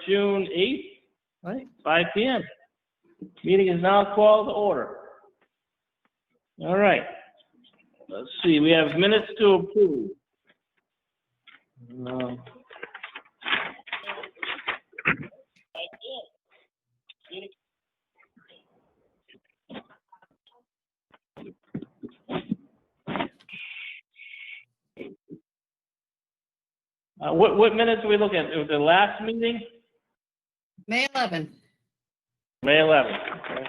June 8th, right, 5 p.m. Meeting is now called to order. All right. Let's see, we have minutes to approve. What minutes are we looking at? The last meeting? May 11th. May 11th. Okay.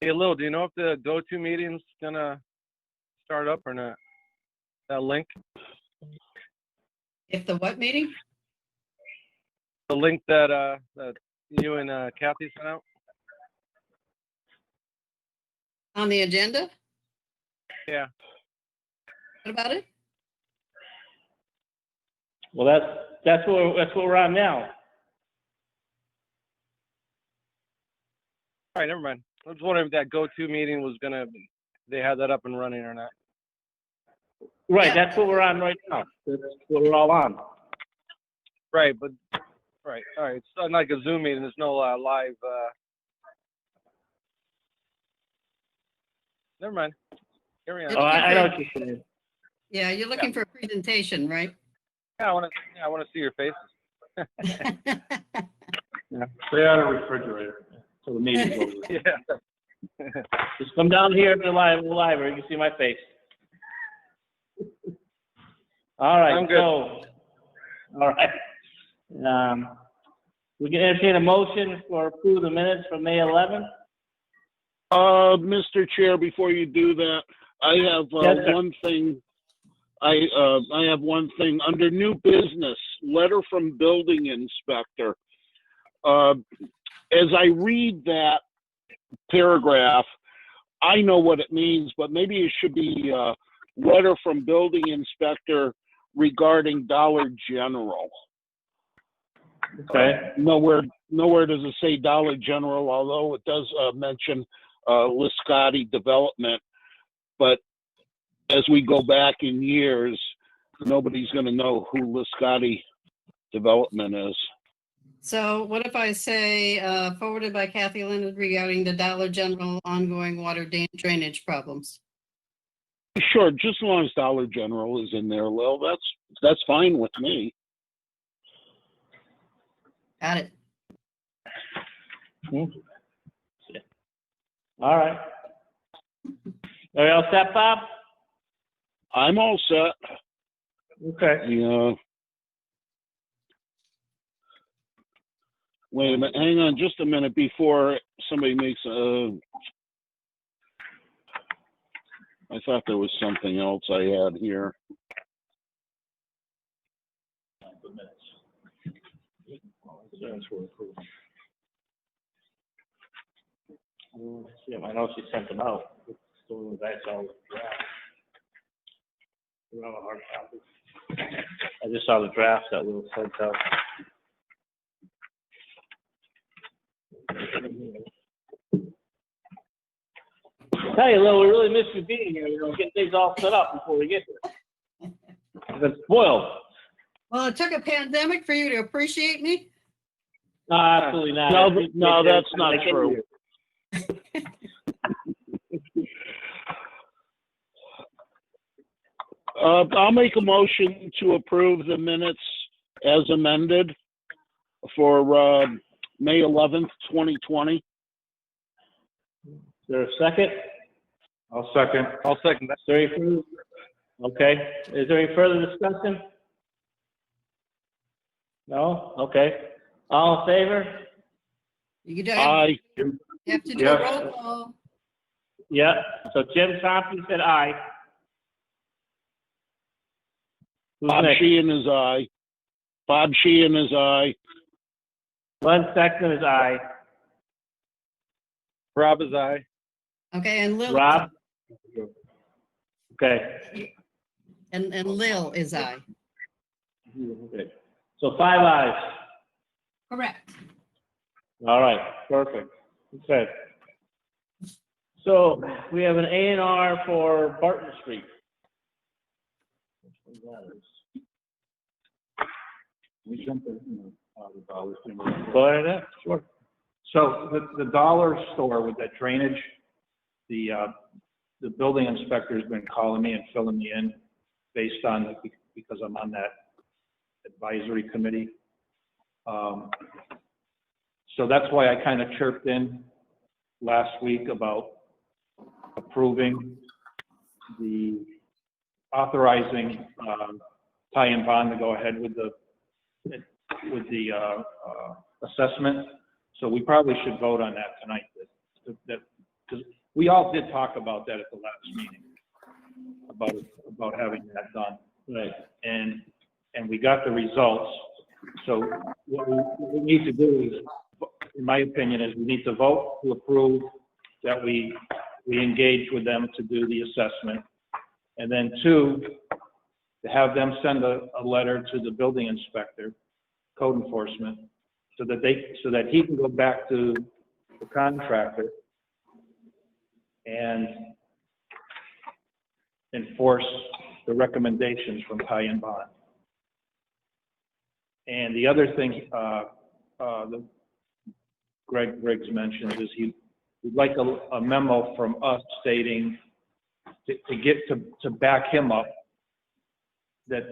Hey, Lil, do you know if the go-to meeting's gonna start up or not? That link? If the what meeting? The link that that you and Kathy sent out? On the agenda? Yeah. What about it? Well, that's what we're on now. All right, never mind. I was wondering if that go-to meeting was gonna, they had that up and running or not. Right, Yeah. that's what we're on right now. That's what we're all on. Right, but, right, all right. It's not like a Zoom meeting. There's no live, never mind. Carry on. Oh, I know what you're saying. Yeah, you're looking for a presentation, right? Yeah, I want to see your faces. Yeah, stay out of the refrigerator till the meeting's over. Yeah. Just come down here to the library, you can see my face. All right, I'm good. so, all right. We can entertain a motion for approve the minutes from May 11th. Mr. Chair, before you do that, I have Yes, sir. one thing. I have one thing under new business, letter from building inspector. As I read that paragraph, I know what it means, but maybe it should be letter from building inspector regarding Dollar General. Okay. Nowhere does it say Dollar General, although it does mention Liscotti Development. But as we go back in years, nobody's going to know who Liscotti Development is. So what if I say forwarded by Kathy Leonard regarding the Dollar General ongoing water drainage problems? Sure, just as long as Dollar General is in there, Lil, that's fine with me. Got it. All right. Are you all set, Bob? I'm all set. Okay. Yeah. Wait a minute. Hang on just a minute before somebody makes a. I thought there was something else I had here. Yeah, I know she sent them out. So that's all. We don't have a hard copy. I just saw the drafts that Will sent out. Tell you, Lil, we really miss you being here. You know, get things all set up before we get here. It's spoiled. Well, it took a pandemic for you to appreciate me. No, absolutely not. No, that's not true. I'll make a motion to approve the minutes as amended for May 11th, 2020. Is there a second? I'll second that. Is there any further? Okay. Is there any further discussion? No? Okay. All in favor? You have, Aye. you have to do a roll call. Yeah. So Jim Thompson said aye. Who's Bob next? Sheehan is aye. Bob Sheehan is aye. Glenn Sexton is aye. Rob is aye. Okay, and Lil. Rob? Okay. And Lil is aye. Okay. So 5 ayes. Correct. All right. Perfect. Okay. So we have an A&R for Barton Street. We jump in, the dollar thing. Go ahead, Ed. Sure. So the dollar store with that drainage, the building inspector's been calling me and filling me in based on, because I'm on that advisory committee. So that's why I kind of chirped in last week about approving authorizing Ty and Bond to go ahead with the assessment. So we probably should vote on that tonight, because we all did talk about that at the last meeting, about having that done. Right. And we got the results. So what we need to do is, in my opinion, is we need to vote to approve that we engage with them to do the assessment. And then 2, to have them send a letter to the building inspector, code enforcement, so that he can go back to the contractor and enforce the recommendations from Ty and Bond. And the other thing that Greg Briggs mentioned is he'd like a memo from us stating to back him up that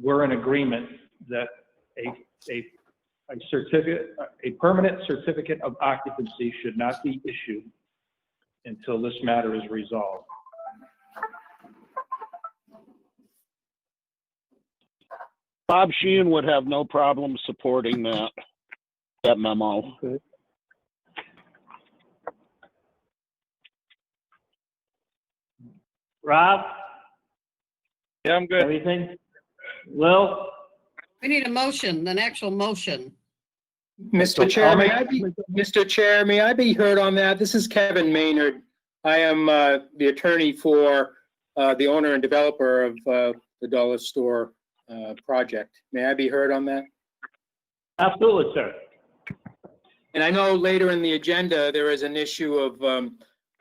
we're in agreement that a permanent certificate of occupancy should not be issued until this matter is resolved. Bob Sheehan would have no problem supporting that memo. Okay. Rob, Yeah, I'm good. everything? Will? We need a motion, an actual motion. Mr. Chair, Mr. Chair, may I be heard on that? This is Kevin Maynard. I am the attorney for the owner and developer of the Dollar Store project. May I be heard on that? Absolutely, sir. And I know later in the agenda, there is an issue of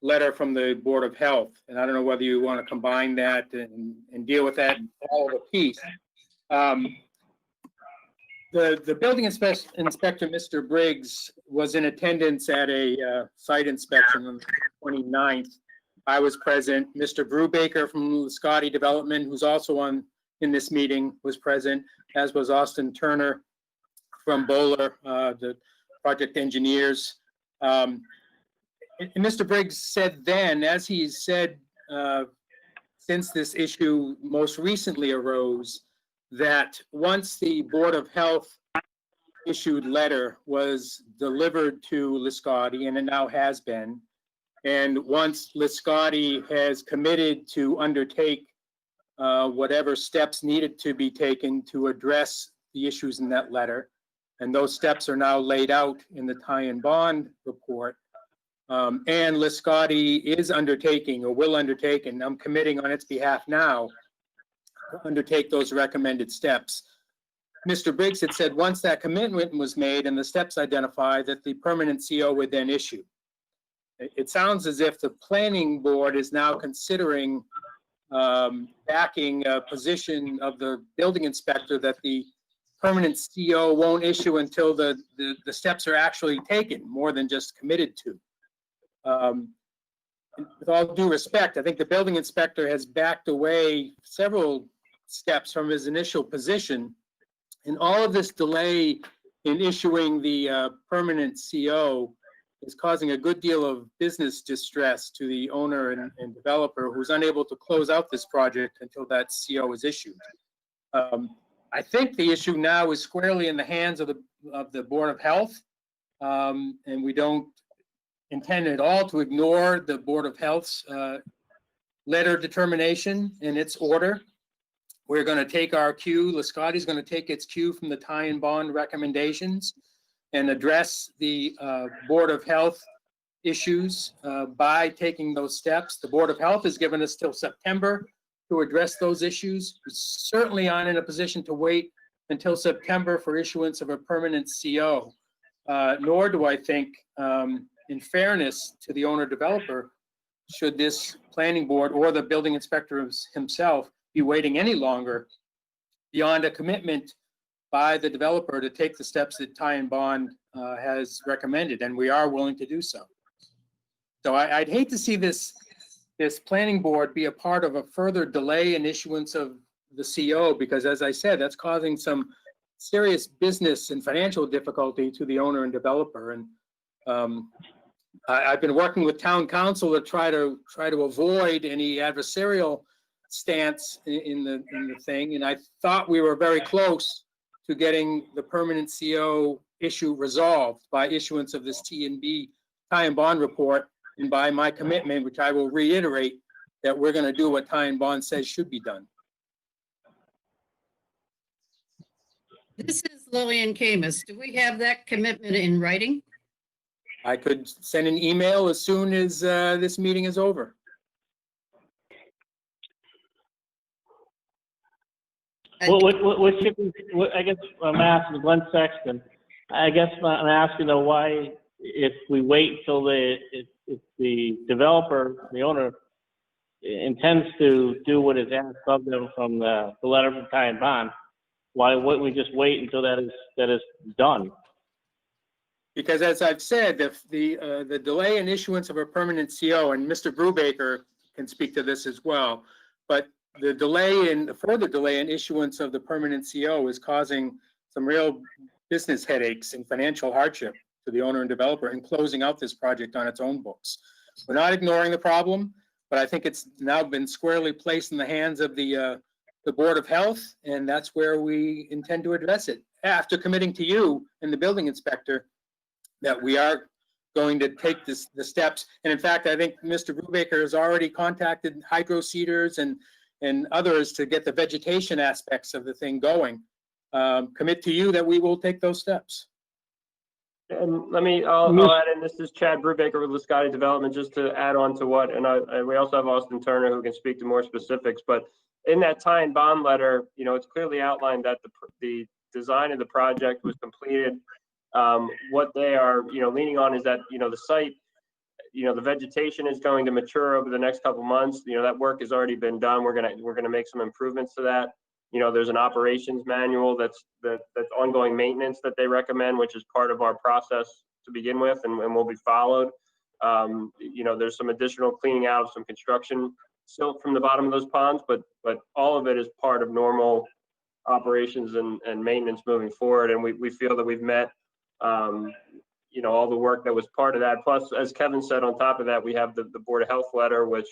letter from the Board of Health, and I don't know whether you want to combine that and deal with that all of a piece. The building inspector, Mr. Briggs, was in attendance at a site inspection on the 29th. I was present. Mr. Brubaker from Luscati Development, who's also in this meeting, was present, as was Austin Turner from Bowler, the project engineers. And Mr. Briggs said then, as he said since this issue most recently arose, that once the Board of Health issued letter was delivered to Luscati, and it now has been, and once Luscati has committed to undertake whatever steps needed to be taken to address the issues in that letter, and those steps are now laid out in the Ty and Bond report, and Luscati is undertaking or will undertake, and I'm committing on its behalf now, to undertake those recommended steps. Mr. Briggs had said once that commitment was made and the steps identified, that the permanent CO would then issue. It sounds as if the planning board is now considering backing a position of the building inspector that the permanent CO won't issue until the steps are actually taken, more than just committed to. With all due respect, I think the building inspector has backed away several steps from his initial position, and all of this delay in issuing the permanent CO is causing a good deal of business distress to the owner and developer, who's unable to close out this project until that CO is issued. I think the issue now is squarely in the hands of the Board of Health, and we don't intend at all to ignore the Board of Health's letter determination in its order. We're going to take our cue. Luscati's going to take its cue from the Ty and Bond recommendations and address the Board of Health issues by taking those steps. The Board of Health has given us till September to address those issues. We certainly aren't in a position to wait until September for issuance of a permanent CO, nor do I think, in fairness to the owner developer, should this planning board or the building inspector himself be waiting any longer beyond a commitment by the developer to take the steps that Ty and Bond has recommended, and we are willing to do so. So I'd hate to see this planning board be a part of a further delay in issuance of the CO, because as I said, that's causing some serious business and financial difficulty to the owner and developer. And I've been working with town council to try to avoid any adversarial stance in the thing. And I thought we were very close to getting the permanent CO issue resolved by issuance of this Ty and Bond report, and by my commitment, which I will reiterate, that we're going to do what Ty and Bond says should be done. This is Lillian Camus. Do we have that commitment in writing? I could send an email as soon as this meeting is over. What should we, I guess I'm asking Glenn Sexton, I guess I'm asking though, why, if we wait till if the developer, the owner, intends to do what is asked of them from the letter from Ty and Bond, why wouldn't we just wait until that is done? Because as I've said, the delay in issuance of a permanent CO, and Mr. Brubaker can speak to this as well, but the further delay in issuance of the permanent CO is causing some real business headaches and financial hardship to the owner and developer in closing out this project on its own books. We're not ignoring the problem, but I think it's now been squarely placed in the hands of the Board of Health, and that's where we intend to address it. After committing to you and the building inspector that we are going to take the steps. And in fact, I think Mr. Brubaker has already contacted hydro seeders and others to get the vegetation aspects of the thing going. Commit to you that we will take those steps. And I'll add in, this is Chad Brubaker with Lascotti Development, just to add on to what, and we also have Austin Turner who can speak to more specifics, but in that Ty and Bond letter, it's clearly outlined that the design of the project was completed. What they are, leaning on is that, the site, the vegetation is going to mature over the next couple months. That work has already been done. We're gonna make some improvements to that. There's an operations manual that's ongoing maintenance that they recommend, which is part of our process to begin with, and will be followed. There's some additional cleaning out of some construction silt from the bottom of those ponds, but all of it is part of normal operations and maintenance moving forward. And we feel that we've met all the work that was part of that. Plus, as Kevin said, on top of that, we have the Board of Health letter, which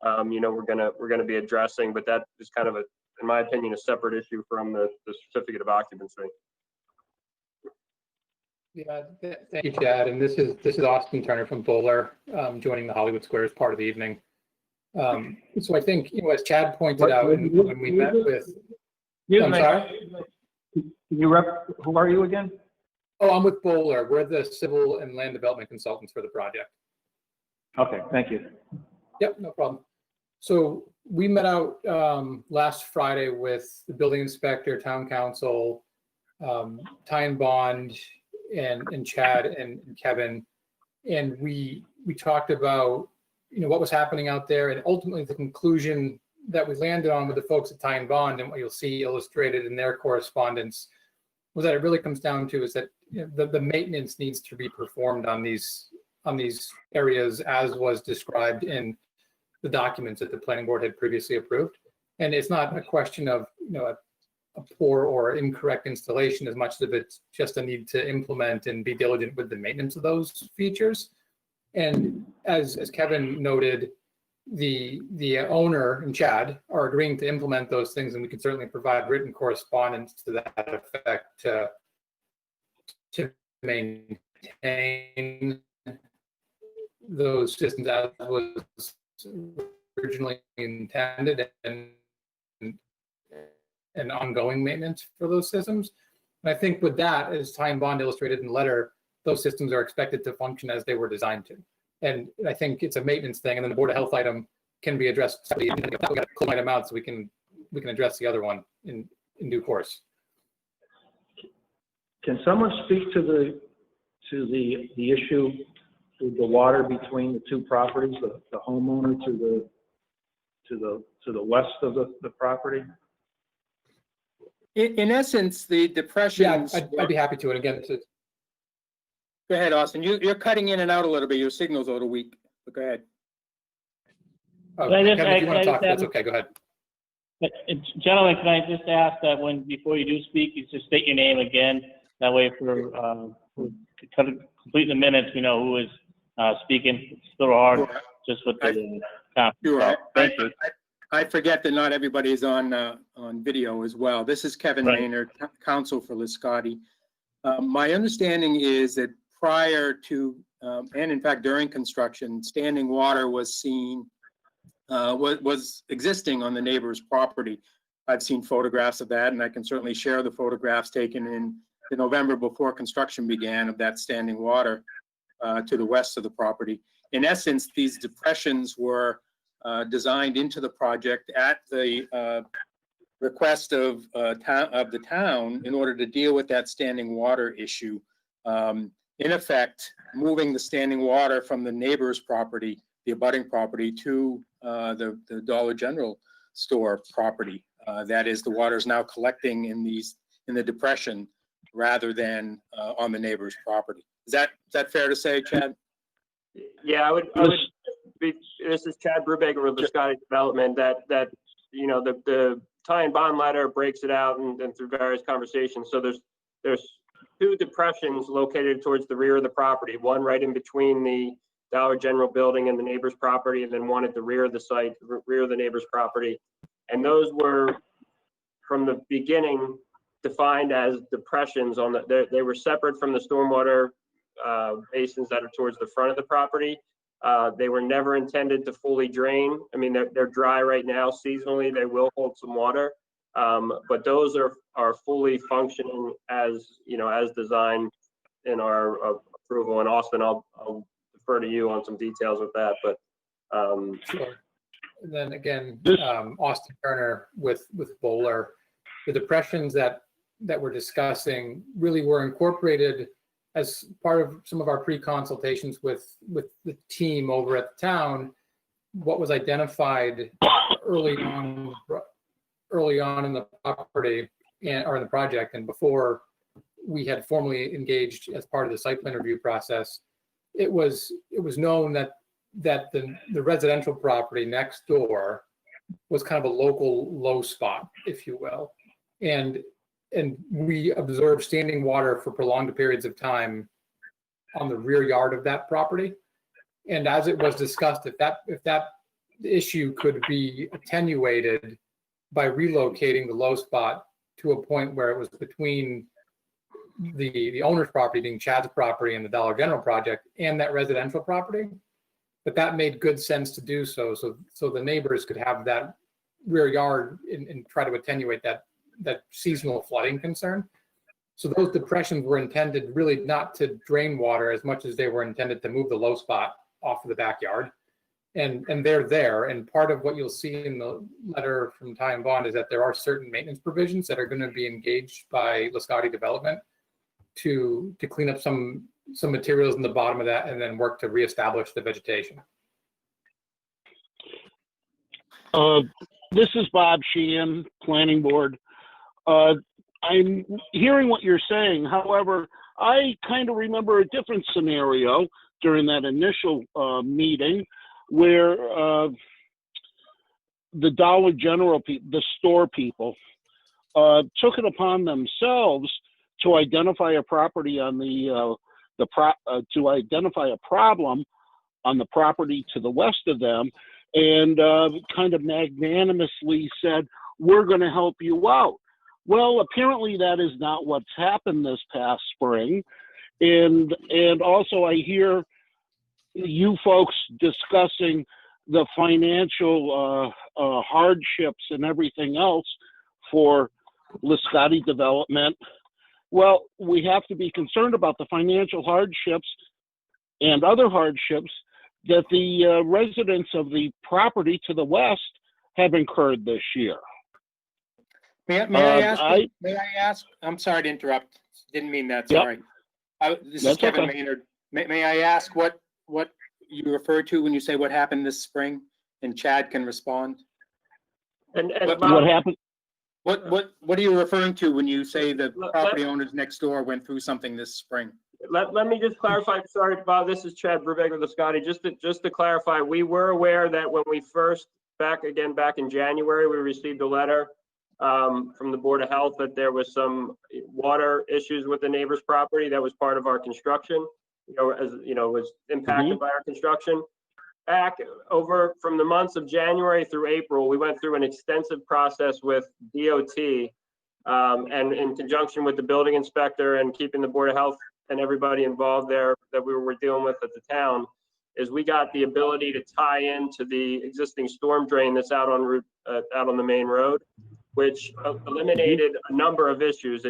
we're gonna be addressing, but that is kind of in my opinion, a separate issue from the certificate of occupancy. Yeah, thank you, Chad. And this is Austin Turner from Bowler, joining the Hollywood Squares part of the evening. So I think, as Chad pointed out, when we met with, I'm sorry? Who are you again? Oh, I'm with Bowler. We're the civil and land development consultants for the project. Okay, thank you. Yep, no problem. So we met out last Friday with the building inspector, town council, Ty and Bond, and Chad and Kevin, and we talked about what was happening out there, and ultimately the conclusion that we landed on with the folks at Ty and Bond, and what you'll see illustrated in their correspondence, was that it really comes down to is that the maintenance needs to be performed on these areas as was described in the documents that the planning board had previously approved. And it's not a question of a poor or incorrect installation as much as it's just a need to implement and be diligent with the maintenance of those features. And as Kevin noted, the owner and Chad are agreeing to implement those things, and we can certainly provide written correspondence to that effect to maintain those systems as was originally intended, and ongoing maintenance for those systems. And I think with that, as Ty and Bond illustrated in the letter, those systems are expected to function as they were designed to. And I think it's a maintenance thing, and then the Board of Health item can be addressed separately. We got to close item out so we can address the other one in due course. Can someone speak to the issue with the water between the two properties, the homeowner to the west of the property? In essence, the Yeah, depressions. I'd be happy to. And again, Go ahead, Austin. You're cutting in and out a little bit. Your signal's a little weak, but go ahead. Can I just- Kevin, if you want can to I talk, just that's add- okay. Go ahead. Gentlemen, can I just ask that before you do speak, you just state your name again? That way for complete the minutes, we know who is speaking. It's a little hard just with the conference. Sure. So, thank you. I forget that not everybody's on video as well. This is Kevin Right. Maynard, counsel for Liscotti. My understanding is that prior to, and in fact during construction, standing water was seen, was existing on the neighbor's property. I've seen photographs of that, and I can certainly share the photographs taken in the November before construction began of that standing water to the west of the property. In essence, these depressions were designed into the project at the request of the town in order to deal with that standing water issue. In effect, moving the standing water from the neighbor's property, the abutting property, to the Dollar General store property. That is, the water is now collecting in the depression rather than on the neighbor's property. Is that fair to say, Chad? Yeah, I would be, this is Chad Brubaker with Liscotti Development, that, you know, the tie and bond letter breaks it out and through various conversations. So there's two depressions located towards the rear of the property, one right in between the Dollar General building and the neighbor's property, and then one at the rear of the site, rear of the neighbor's property. And those were, from the beginning, defined as depressions on they were separate from the stormwater basins that are towards the front of the property. They were never intended to fully drain. I mean, they're dry right now. Seasonally, they will hold some water, but those are fully functioning as, you know, as designed in our approval. And Austin, I'll defer to you on some details with that. But Sure. And then again, Austin Turner with Bowler, the depressions that we're discussing really were incorporated as part of some of our pre-consultations with the team over at the town. What was identified early on in the property or in the project, and before we had formally engaged as part of the site plan review process, it was known that the residential property next door was kind of a local low spot, if you will, and we observed standing water for prolonged periods of time on the rear yard of that property. And as it was discussed, if that issue could be attenuated by relocating the low spot to a point where it was between the owner's property, being Chad's property, and the Dollar General project, and that residential property, that made good sense to do so the neighbors could have that rear yard and try to attenuate that seasonal flooding concern. So those depressions were intended really not to drain water as much as they were intended to move the low spot off of the backyard. And they're there. And part of what you'll see in the letter from Ty and Bond is that there are certain maintenance provisions that are going to be engaged by Liscotti Development to clean up some materials in the bottom of that and then work to reestablish the vegetation. This is Bob Sheehan, Planning Board. I'm hearing what you're saying. However, I kind of remember a different scenario during that initial meeting where the Dollar General, the store people, took it upon themselves to identify a property on to identify a problem on the property to the west of them, and kind of magnanimously said, "We're going to help you out." Well, apparently that is not what's happened this past spring. And also I hear you folks discussing the financial hardships and everything else for Liscotti Development. Well, we have to be concerned about the financial hardships and other hardships that the residents of the property to the west have incurred this year. May I ask? I'm sorry to interrupt. Didn't mean that. Sorry. This is Kevin Maynard. May I ask what you refer to when you say what happened this spring? And Chad can respond. And what happened? What are you referring to when you say the Let- property owners next door went through something this spring? Let me just clarify. Sorry, Bob, this is Chad Brubaker with Scotty. Just to clarify, we were aware that when we first, back in January, we received a letter from the Board of Health that there was some water issues with the neighbor's property that was part of our construction, was impacted by our construction. Back over from the months of January through April, we went through an extensive process with DOT and in conjunction with the building inspector and keeping the Board of Health and everybody involved there that we were dealing with at the town, is we got the ability to tie into the existing storm drain that's out on the main road, which eliminated a number of issues.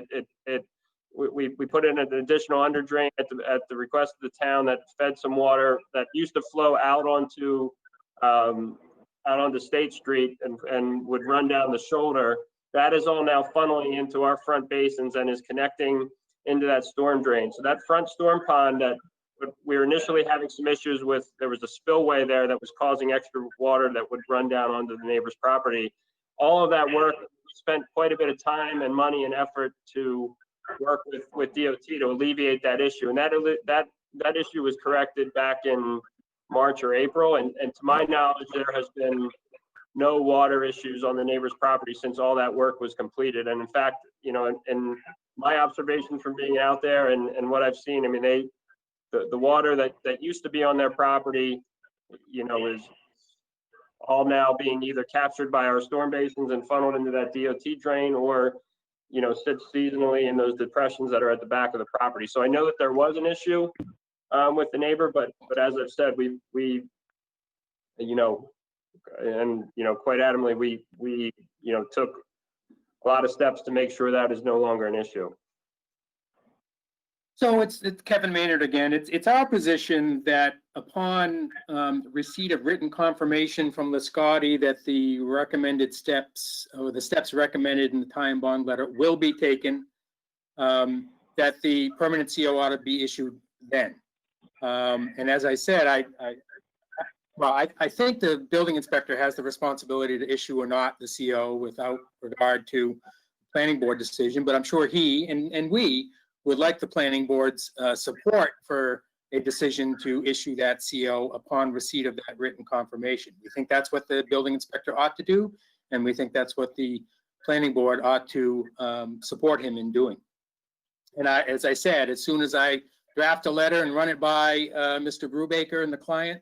We put in an additional under drain at the request of the town that fed some water that used to flow out onto State Street and would run down the shoulder. That is all now funneling into our front basins and is connecting into that storm drain. So that front storm pond that we were initially having some issues with, there was a spillway there that was causing extra water that would run down onto the neighbor's property. All of that work, we spent quite a bit of time and money and effort to work with DOT to alleviate that issue. And that issue was corrected back in March or April. And to my knowledge, there has been no water issues on the neighbor's property since all that work was completed. And in fact, in my observation from being out there and what I've seen, I mean, the water that used to be on their property, is all now being either captured by our storm basins and funneled into that DOT drain, or sits seasonally in those depressions that are at the back of the property. So I know that there was an issue with the neighbor, but as I've said, we quite adamantly, we took a lot of steps to make sure that is no longer an issue. So it's Kevin Maynard again. It's our position that upon receipt of written confirmation from Liscotti that the recommended steps, or the steps recommended in the tie and bond letter, will be taken, that the permanent CO ought to be issued then. And as I said, I think the building inspector has the responsibility to issue or not the CO without regard to planning board decision, but I'm sure he and we would like the planning board's support for a decision to issue that CO upon receipt of that written confirmation. We think that's what the building inspector ought to do, and we think that's what the planning board ought to support him in doing. And as I said, as soon as I draft a letter and run it by Mr. Brubaker and the client,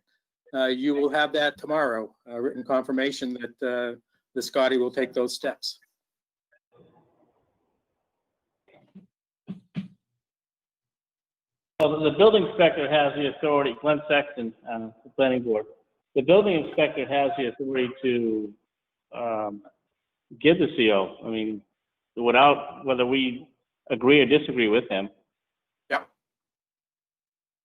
you will have that tomorrow, written confirmation that Liscotti will take those steps. Well, the building inspector has the authority, Glenn Sexton, the planning board. The building inspector has the authority to give the CO. I mean, without, whether we agree or disagree with him. Yeah.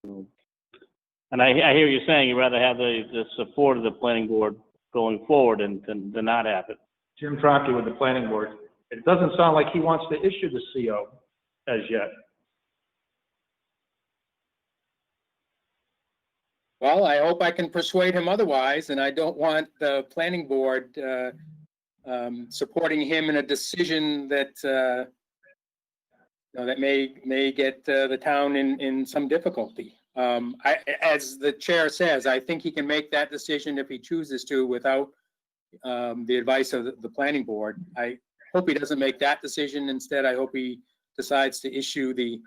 And I hear you saying you'd rather have the support of the planning board going forward than not have it. Jim Tronky with the planning board. It doesn't sound like he wants to issue the CO as yet. Well, I hope I can persuade him otherwise, and I don't want the planning board supporting him in a decision that that may get the town in some difficulty. As the chair says, I think he can make that decision if he chooses to without the advice of the planning board. I hope he doesn't make that decision. Instead, I hope he decides to issue the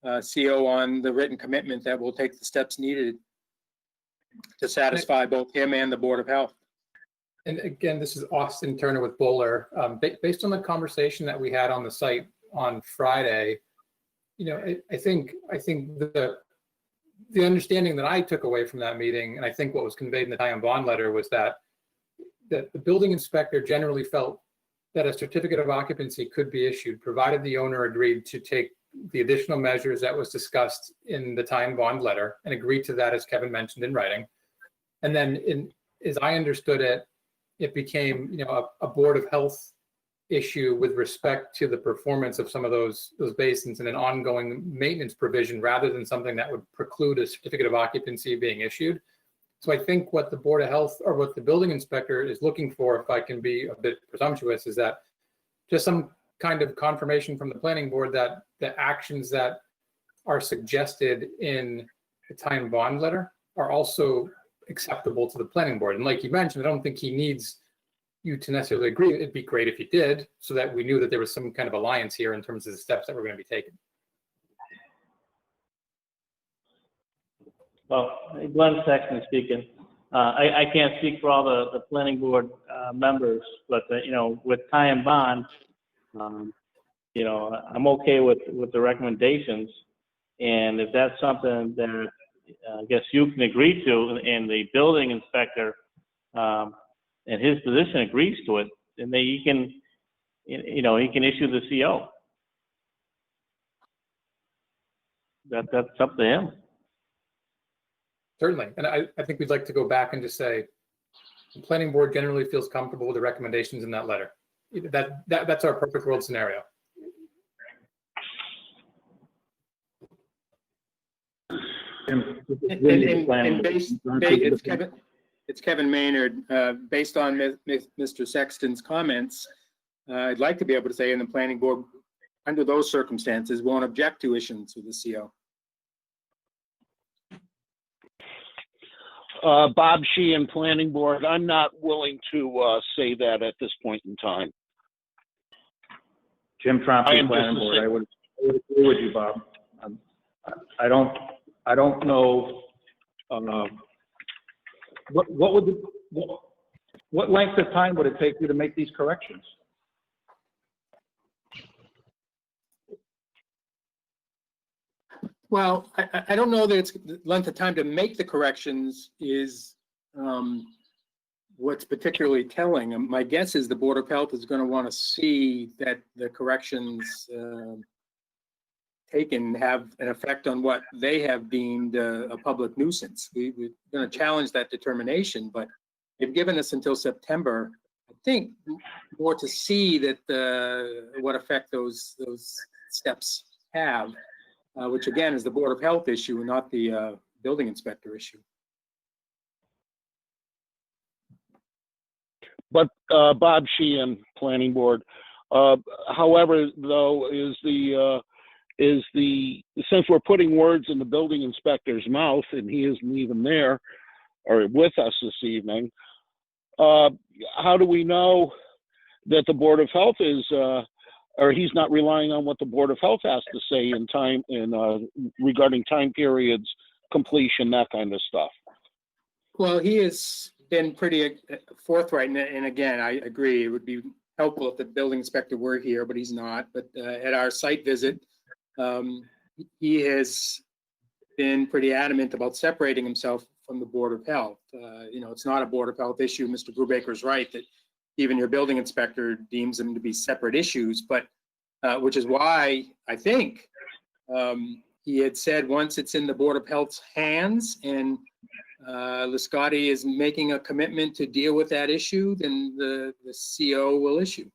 CO on the written commitment that will take the steps needed to satisfy both him and the Board of Health. And again, this is Austin Turner with Bowler. Based on the conversation that we had on the site on Friday, I think the understanding that I took away from that meeting, and I think what was conveyed in the tie and bond letter, was that the building inspector generally felt that a certificate of occupancy could be issued, provided the owner agreed to take the additional measures that was discussed in the tie and bond letter and agreed to that, as Kevin mentioned, in writing. And then, as I understood it, it became, a Board of Health issue with respect to the performance of some of those basins and an ongoing maintenance provision, rather than something that would preclude a certificate of occupancy being issued. So I think what the Board of Health, or what the building inspector is looking for, if I can be a bit presumptuous, is that just some kind of confirmation from the planning board that the actions that are suggested in the time bond letter are also acceptable to the planning board. And like you mentioned, I don't think he needs you to necessarily agree. It'd be great if you did, so that we knew that there was some kind of alliance here in terms of the steps that were going to be taken. Well, Glenn Sexton speaking. I can't speak for all the planning board members, but you know, with tie and bond, you know, I'm okay with the recommendations, and if that's something that I guess you can agree to, and the building inspector and his position agrees to it, then he can, you know, he can issue the CO. That's up to him. Certainly. And I think we'd like to go back and just say, the planning board generally feels comfortable with the recommendations in that letter. That's our perfect world scenario. And it's Kevin Maynard. Based on Mr. Sexton's comments, I'd like to be able to say in the planning board, under those circumstances, won't object to issuance of the CO. Bob Sheehan, Planning Board, I'm not willing to say that at this point in time. Jim Trompe, Planning Board, I would agree with you, Bob. I don't know, what length of time would it take you to make these corrections? Well, I don't know that it's the length of time to make the corrections is what's particularly telling. My guess is the Board of Health is going to want to see that the corrections taken have an effect on what they have deemed a public nuisance. We're going to challenge that determination, but they've given us until September, I think, more to see that what effect those steps have. Which again is the Board of Health issue and not the building inspector issue. But Bob Sheehan, Planning Board. However, though, since we're putting words in the building inspector's mouth and he isn't even there or with us this evening, how do we know that the Board of Health is or he's not relying on what the Board of Health has to say in time regarding time periods, completion, that kind of stuff? Well, he has been pretty forthright, and again, I agree. It would be helpful if the building inspector were here, but he's not. But at our site visit, he has been pretty adamant about separating himself from the Board of Health. You know, it's not a Board of Health issue. Mr. Brubaker's right that even your building inspector deems them to be separate issues, but which is why I think he had said once it's in the Board of Health's hands and Liscotti is making a commitment to deal with that issue, then the CO will issue.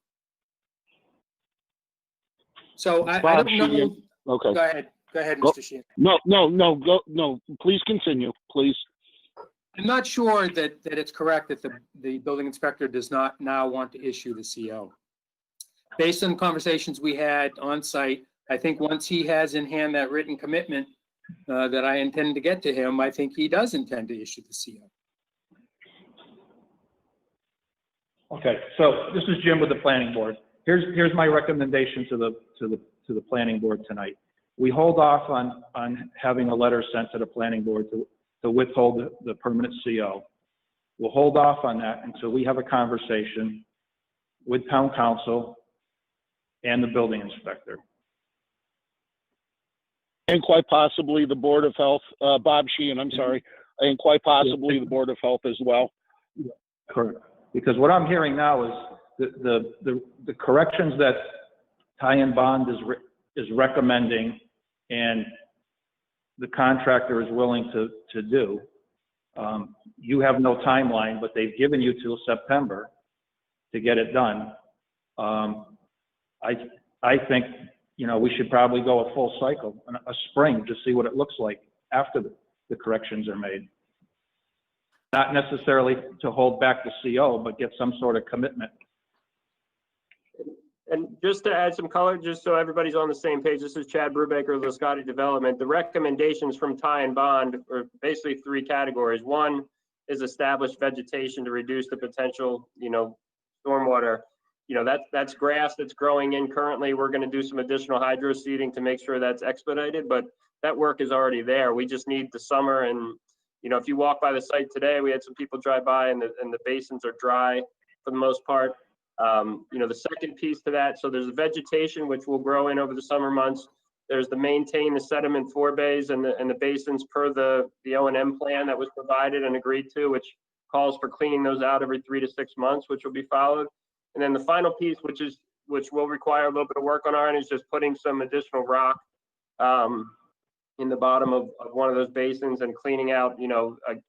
So I don't know. Okay. Go ahead, Mr. Sheehan. No, please continue, please. I'm not sure that it's correct that the building inspector does not now want to issue the CO. Based on conversations we had on site, I think once he has in hand that written commitment that I intend to get to him, I think he does intend to issue the CO. Okay, so this is Jim with the Planning Board. Here's my recommendation to the Planning Board tonight. We hold off on having a letter sent to the Planning Board to withhold the permanent CO. We'll hold off on that until we have a conversation with Town Council and the building inspector. And quite possibly the Board of Health, Bob Sheehan, I'm sorry, and quite possibly the Board of Health as well. Correct. Because what I'm hearing now is the corrections that Ty and Bond is recommending and the contractor is willing to do. You have no timeline, but they've given you till September to get it done. I think, you know, we should probably go a full cycle, a spring, to see what it looks like after the corrections are made. Not necessarily to hold back the CO, but get some sort of commitment. And just to add some color, just so everybody's on the same page, this is Chad Brubaker of Lascotti Development. The recommendations from Ty and Bond are basically 3 categories. One is established vegetation to reduce the potential, stormwater. That's grass that's growing in currently. We're going to do some additional hydro seeding to make sure that's expedited, but that work is already there. We just need the summer. And, if you walk by the site today, we had some people drive by and the basins are dry for the most part. The second piece to that, so there's the vegetation, which will grow in over the summer months. There's the maintain the sediment forebays and the basins per the O&M plan that was provided and agreed to, which calls for cleaning those out every 3 to 6 months, which will be followed. And then the final piece, which will require a little bit of work on our end, is just putting some additional rock in the bottom of one of those basins and cleaning out,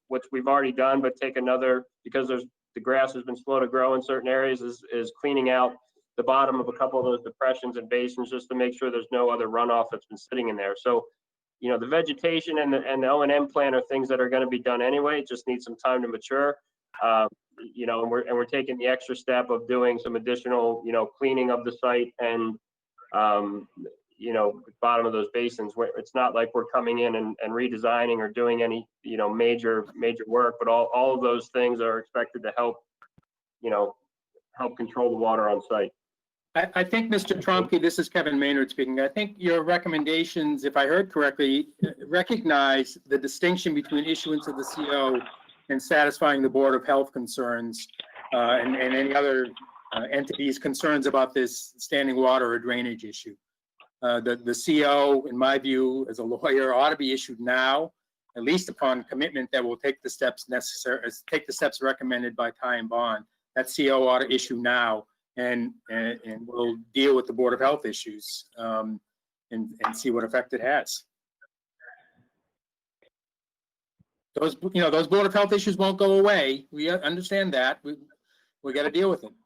which we've already done, but take another, because the grass has been slow to grow in certain areas, is cleaning out the bottom of a couple of those depressions and basins just to make sure there's no other runoff that's been sitting in there. So, the vegetation and the O&M plan are things that are going to be done anyway. It just needs some time to mature. And we're taking the extra step of doing some additional, cleaning of the site and, bottom of those basins, where it's not like we're coming in and redesigning or doing any, major work, but all of those things are expected to help control the water on site. I think, Mr. Tromke, this is Kevin Maynard speaking. I think your recommendations, if I heard correctly, recognize the distinction between issuance of the CO and satisfying the Board of Health concerns and any other entities' concerns about this standing water or drainage issue. The CO, in my view, as a lawyer, ought to be issued now, at least upon commitment that will take the steps necessary, take the steps recommended by Ty and Bond. That CO ought to issue now, and we'll deal with the Board of Health issues and see what effect it has. Those Board of Health issues won't go away. We understand that. We got to deal with them.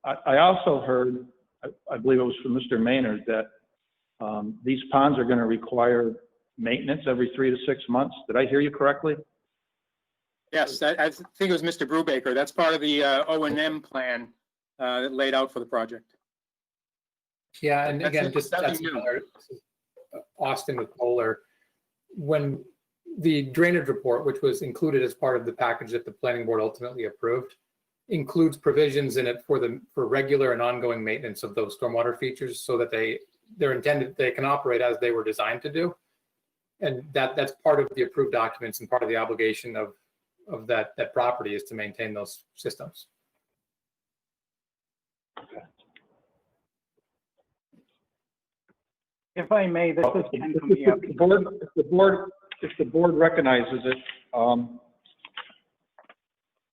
I also heard, I believe it was from Mr. Maynard, that these ponds are going to require maintenance every 3 to 6 months. Did I hear you correctly? Yes, I think it was Mr. Brubaker. That's part of the O&M plan laid out for the project. Yeah, and again, just that's new. Austin with Kohler. When the drainage report, which was included as part of the package that the planning board ultimately approved, includes provisions in it for regular and ongoing maintenance of those stormwater features, so that they're intended, they can operate as they were designed to do, and that's part of the approved documents and part of the obligation of that property is to maintain those systems. If I may, this is Ken Camilla. If the board recognizes it,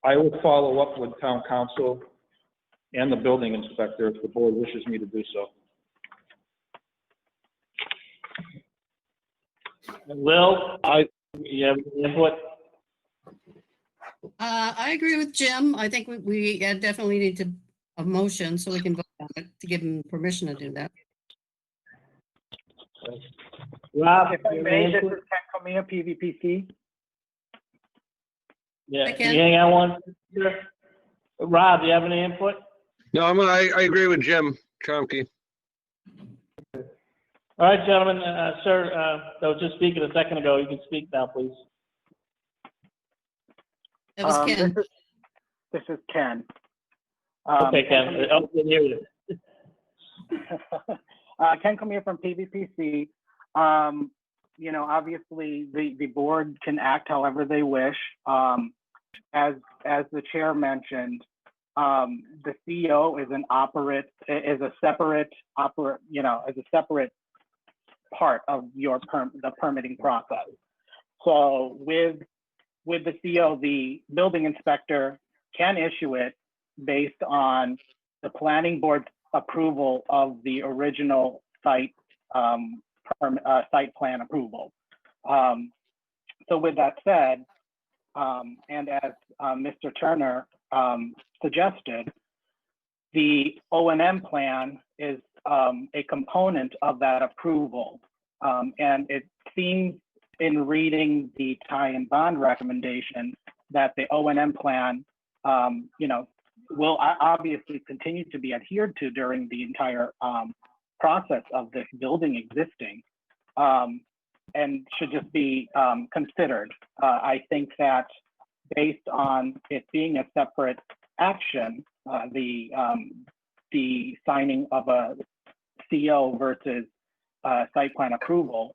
I will follow up with town council and the building inspector if the board wishes me to do so. Will, you have input? I agree with Jim. I think we definitely need a motion so we can vote on it to give him permission to do that. Rob, If I may, this is Ken Camilla, PVPC. yeah, Hi, can Ken. you hang on one? Rob, do you have any input? No, I agree with Jim Tromke. All right, gentlemen, sir, I was just speaking a second ago. You can speak now, please. That was Ken. This is Ken. Okay, Ken. I can hear you. Ken Camilla from PVPC. Obviously the board can act however they wish. As the chair mentioned, the CO is a separate part of the permitting process. So with the CO, the building inspector can issue it based on the planning board's approval of the original site plan approval. So with that said, and as Mr. Turner suggested, the O&M plan is a component of that approval. And it seems in reading the Ty and Bond recommendation that the O&M plan, will obviously continue to be adhered to during the entire process of this building existing, and should just be considered. I think that based on it being a separate action, the signing of a CO versus site plan approval,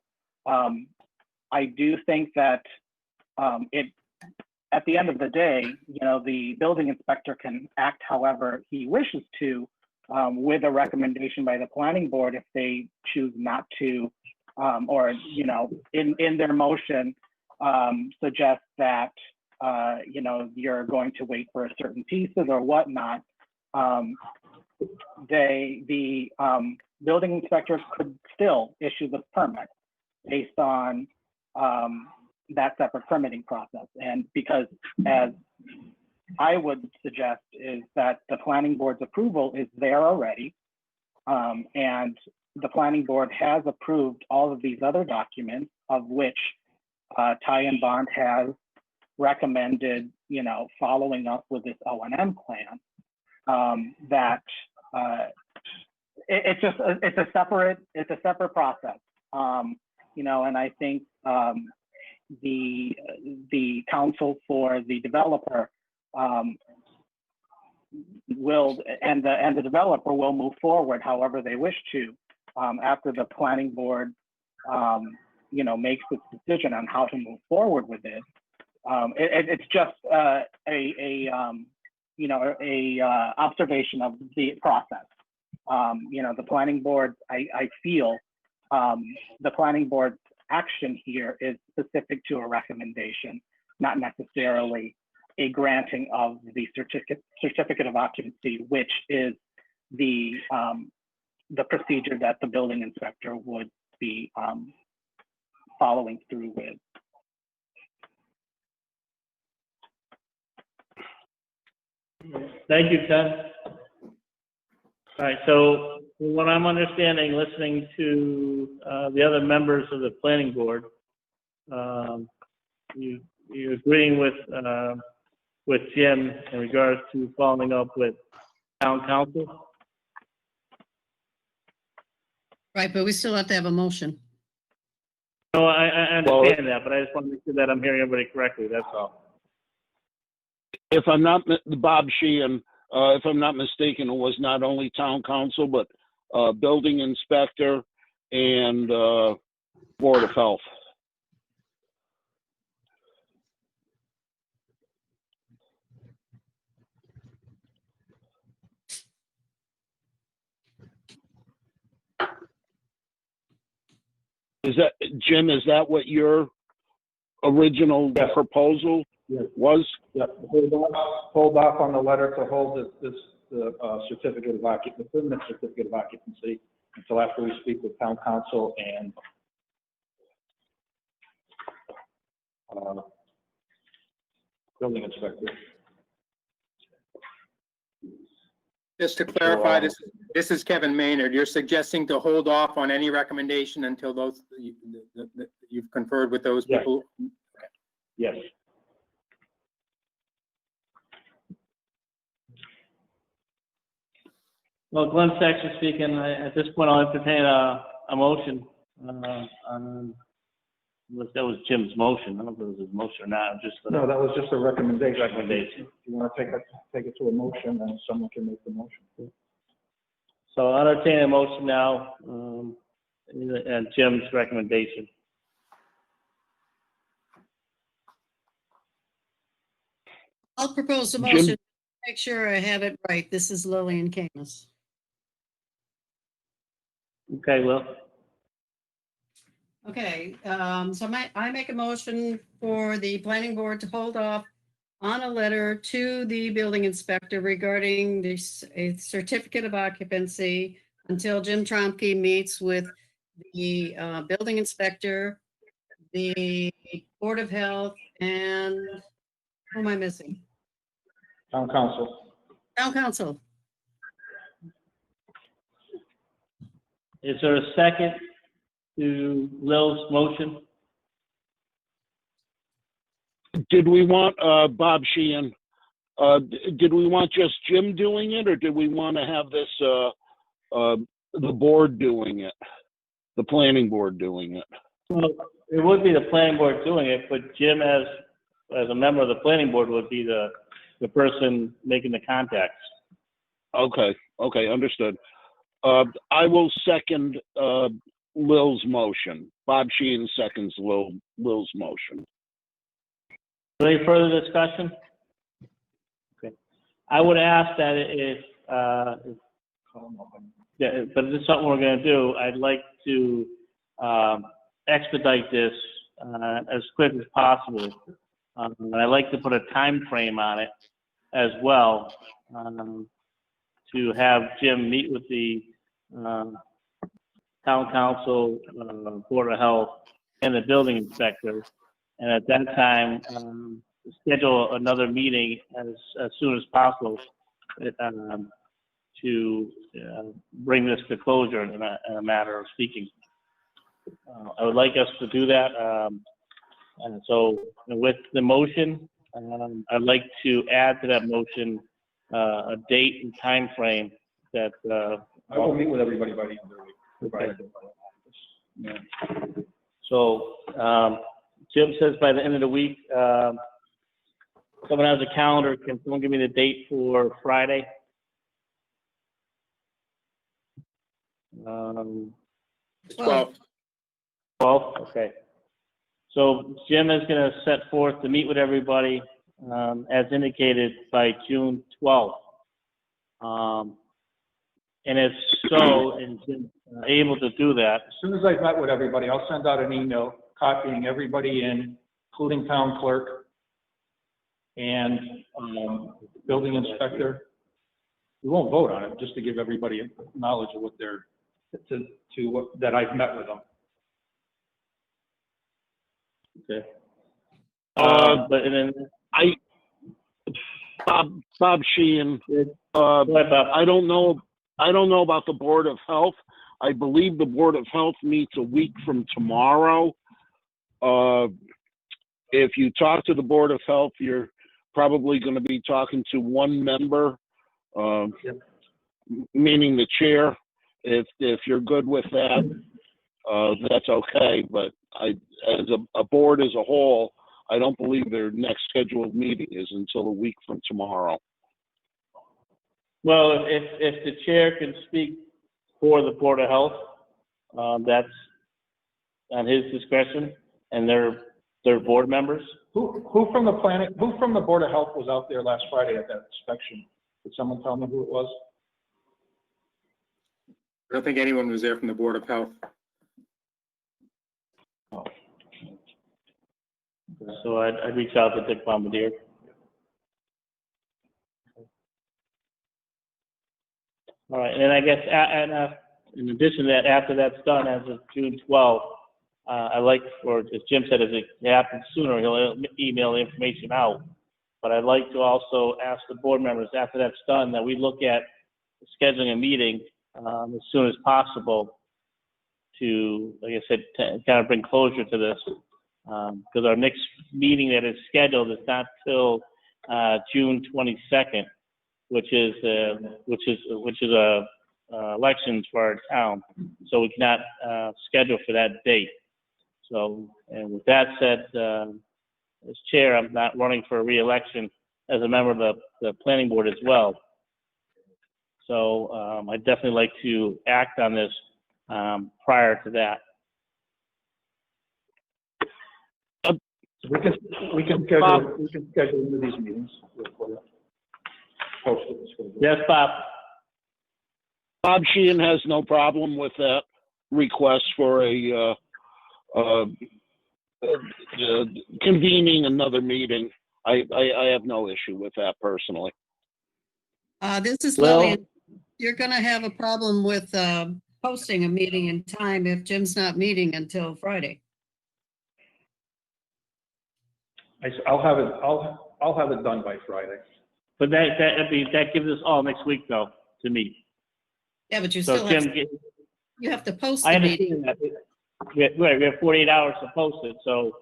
I do think that at the end of the day, the building inspector can act however he wishes to, with a recommendation by the planning board if they choose not to, or in their motion suggest that you're going to wait for certain pieces or whatnot. The building inspectors could still issue the permit based on that separate permitting process. And because, as I would suggest, is that the planning board's approval is there already, and the planning board has approved all of these other documents, of which Ty and Bond has recommended, following up with this O&M plan. That it's a separate process, and I think the counsel for the developer will, and the developer will move forward however they wish to, after the planning board makes its decision on how to move forward with it. It's just a observation of the process. The planning board, I feel the planning board's action here is specific to a recommendation, not necessarily a granting of the certificate of occupancy, which is the procedure that the building inspector would be following through with. Thank you, Ted. All right, so what I'm understanding, listening to the other members of the planning board, you're agreeing with Jim in regards to following up with town council? Right, but we still have to have a motion. No, I understand that, but I just want to make sure that I'm hearing everybody correctly, that's all. If I'm not, Bob Sheehan, if I'm not mistaken, it was not only town council, but building inspector and Board of Health. Is that, Jim, is that what your original Yes. proposal Yes. was? Yeah, hold off on the letter to hold the certificate of occupancy, the permanent certificate of occupancy until after we speak with town council and building inspector. Just to clarify, this is Kevin Maynard. You're suggesting to hold off on any recommendation until those, you've conferred with those Yes. people? Yes. Well, Glenn Sexton speaking. At this point, I'll entertain a motion. That was Jim's motion. I don't know if it was his motion or not. No, that was just a recommendation. Recommendation. If you want to take it to a motion, then someone can make the motion. So I'll entertain a motion now, and Jim's recommendation. I'll propose a Jim- motion. Make sure I have it right. This is Lillian Camus. Okay, Will. Okay, so I make a motion for the planning board to hold off on a letter to the building inspector regarding this, a certificate of occupancy until Jim Tromke meets with the building inspector, the Board of Health, and who am I missing? Town council. Town council. Is there a second to Lil's motion? Did we want, Bob Sheehan, did we want just Jim doing it, or did we want to have this, the board doing it? The planning board doing it? Well, it would be the planning board doing it, but Jim, as a member of the planning board, would be the person making the contacts. Okay, understood. I will second Lil's motion. Bob Sheehan seconds Lil's motion. Any further discussion? Okay. I would ask that yeah, but this is something we're gonna do. I'd like to expedite this as quick as possible. And I'd like to put a time frame on it as well, to have Jim meet with the town council, Board of Health, and the building inspector. And at that time, schedule another meeting as soon as possible to bring this to closure in a matter of speaking. I would like us to do that. And so with the motion, I'd like to add to that motion a date and time frame that I will meet with everybody by the end of the week. Okay. Yeah. So Jim says by the end of the week, someone has a calendar. Can someone give me the date for Friday? 12. 12, okay. So Jim is going to set forth to meet with everybody, as indicated, by June 12th. And if so, and Jim's able to do that. As soon as I've met with everybody, I'll send out an email copying everybody in, including town clerk and building inspector. We won't vote on it, just to give everybody knowledge of what they're, that I've met with them. Okay. But and then Bob Sheehan, go ahead, Bob. I don't know about the Board of Health. I believe the Board of Health meets a week from tomorrow. If you talk to the Board of Health, you're probably going to be talking to one member, meaning the chair. If you're good with that, that's okay. But as a board as a whole, I don't believe their next scheduled meeting is until a week from tomorrow. Well, if the chair can speak for the Board of Health, that's on his discretion, and they're board members. Who from the Board of Health was out there last Friday at that inspection? Did someone tell me who it was? I don't think anyone was there from the Board of Health. Oh. So I'd reach out to Dick Bombardier. All right, and then I guess in addition to that, after that's done, as of June 12th, I like, or as Jim said, if it happens sooner, he'll email the information out. But I'd like to also ask the board members, after that's done, that we look at scheduling a meeting as soon as possible to, like I said, kind of bring closure to this. Because our next meeting that is scheduled is not till June 22nd, which is elections for our town. So we cannot schedule for that date. So, and with that said, as chair, I'm not running for re-election as a member of the planning board as well. So I'd definitely like to act on this prior to that. We can schedule into these meetings. Post it. Yes, Bob. Bob Sheehan has no problem with that request for a convening another meeting. I have no issue with that personally. This is Well- Lillian. You're going to have a problem with posting a meeting in time if Jim's not meeting until Friday. I'll have it done by Friday. But that gives us all next week though to meet. Yeah, but you So still Jim, you have to post I the meeting. understand that. We have 48 hours to post it, so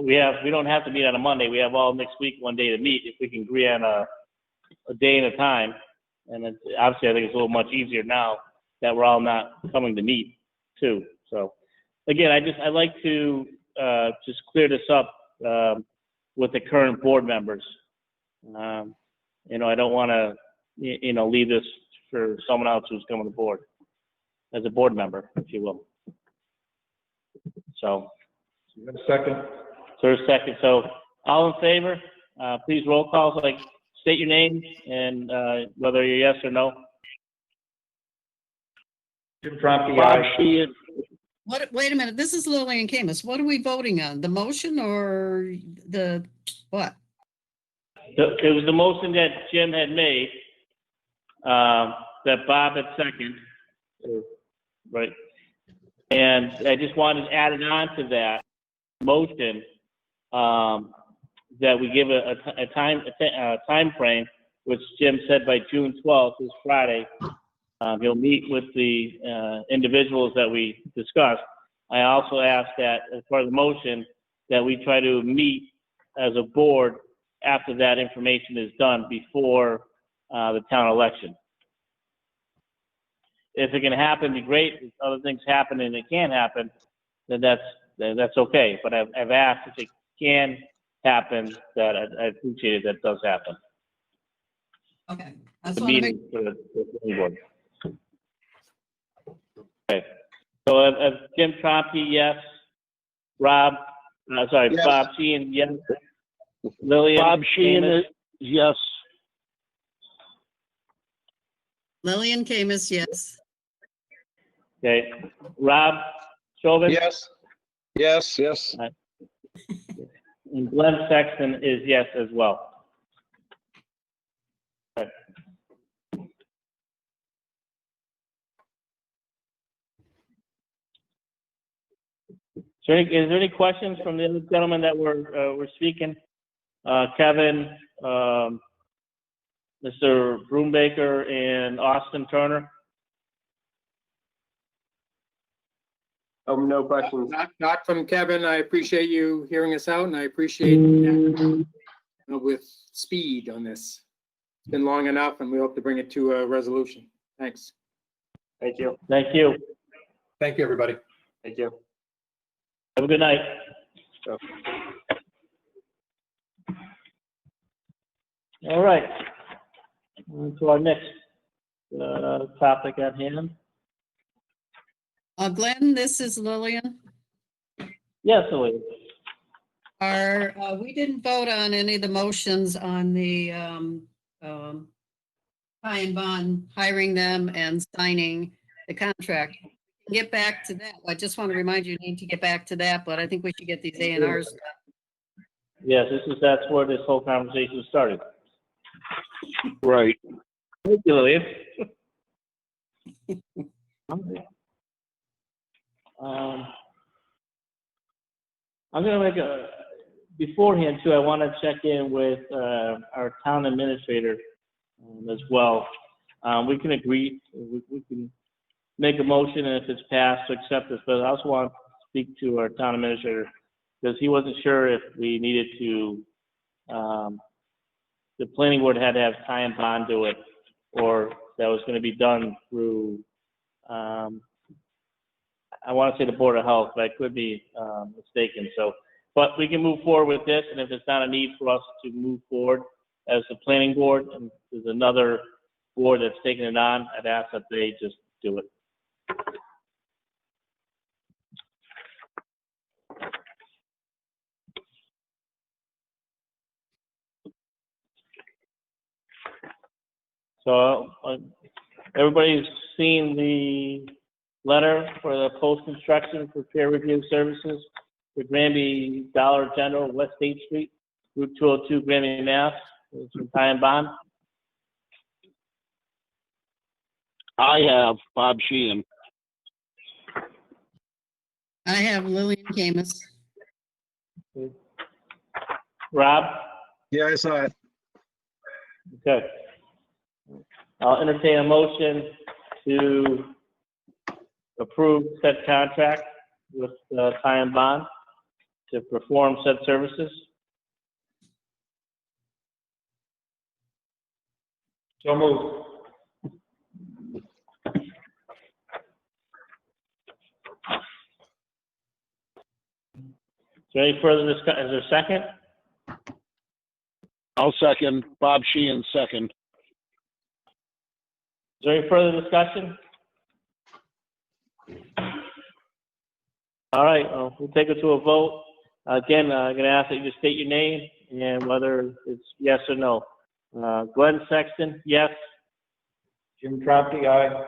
we don't have to meet on a Monday. We have all next week, one day to meet, if we can agree on a day and a time. And it's, obviously, I think it's a little much easier now that we're all not coming to meet too. So again, I'd like to just clear this up with the current board members. I don't want to, leave this for someone else who's coming to board as a board member, if you will. So. Second. There's a second. So all in favor, please roll call, like state your name and whether you're yes or no. Jim Tromke, Bob aye. Sheehan, Wait a minute, this is Lillian Camus. What are we voting on? The motion or the, what? It was the motion that Jim had made, that Bob had seconded, right? And I just wanted to add it on to that motion, that we give a time frame, which Jim said by June 12th, this Friday. He'll meet with the individuals that we discussed. I also asked that as part of the motion that we try to meet as a board after that information is done before the town election. If it can happen, it'd be great. If other things happen and it can't happen, then that's okay. But I've asked if it can happen, that I appreciate it, that does happen. Okay. That's The what I meeting for the planning board. Okay. So Jim Tromke, yes. Bob Sheehan, yes. Lillian. Bob Sheehan, Camus, yes. Lillian Camus, yes. okay. Rob Chauvin. Yes. Yes, yes. And Glenn Sexton is yes as well. Okay. Is there any questions from the other gentlemen that were speaking? Kevin, Mr. Broombaker, and Austin Turner? No questions. Not from Kevin. I appreciate you hearing us out, and I appreciate acting with speed on this. It's been long enough, and we hope to bring it to a resolution. Thanks. Thank you. Thank you. Thank you, everybody. Thank you. Have a good night. So. All right. On to our next topic at hand. Glenn, this is Lillian. Yes, Elise. We didn't vote on any of the motions on the Ty and Bond hiring them and signing the contract. Get back to that. I just want to remind you, need to get back to that, but I think we should get these A&Rs done. Yes, that's where this whole conversation started. Right. Thank you, Lillian. I'm going to make beforehand too, I want to check in with our town administrator as well. We can agree, we can make a motion, and if it's passed, to accept this, but I also want to speak to our town administrator because he wasn't sure if we needed to, the planning board had to have Ty and Bond do it, or that was going to be done through, I want to say the Board of Health, but I could be mistaken. So, but we can move forward with this, and if it's not a need for us to move forward as the planning board, and there's another board that's taking it on, I'd ask that they just do it. So everybody's seen the letter for the post-construction for peer review services for Granby Dollar General, West 8th Street, Route 202, Granby, Mass. It's from Ty and Bond. I have Bob Sheehan. I have Lillian Camus. Rob? Yeah, I saw it. Okay. I'll entertain a motion to approve said contract with Ty and Bond to perform said services? So moved. Is there any further discussion? Is there a second? I'll second. Bob Sheehan, second. Is there any further discussion? All right, we'll take it to a vote. Again, I'm going to ask that you just state your name and whether it's yes or no. Glenn Sexton, yes. Jim Troppi, aye.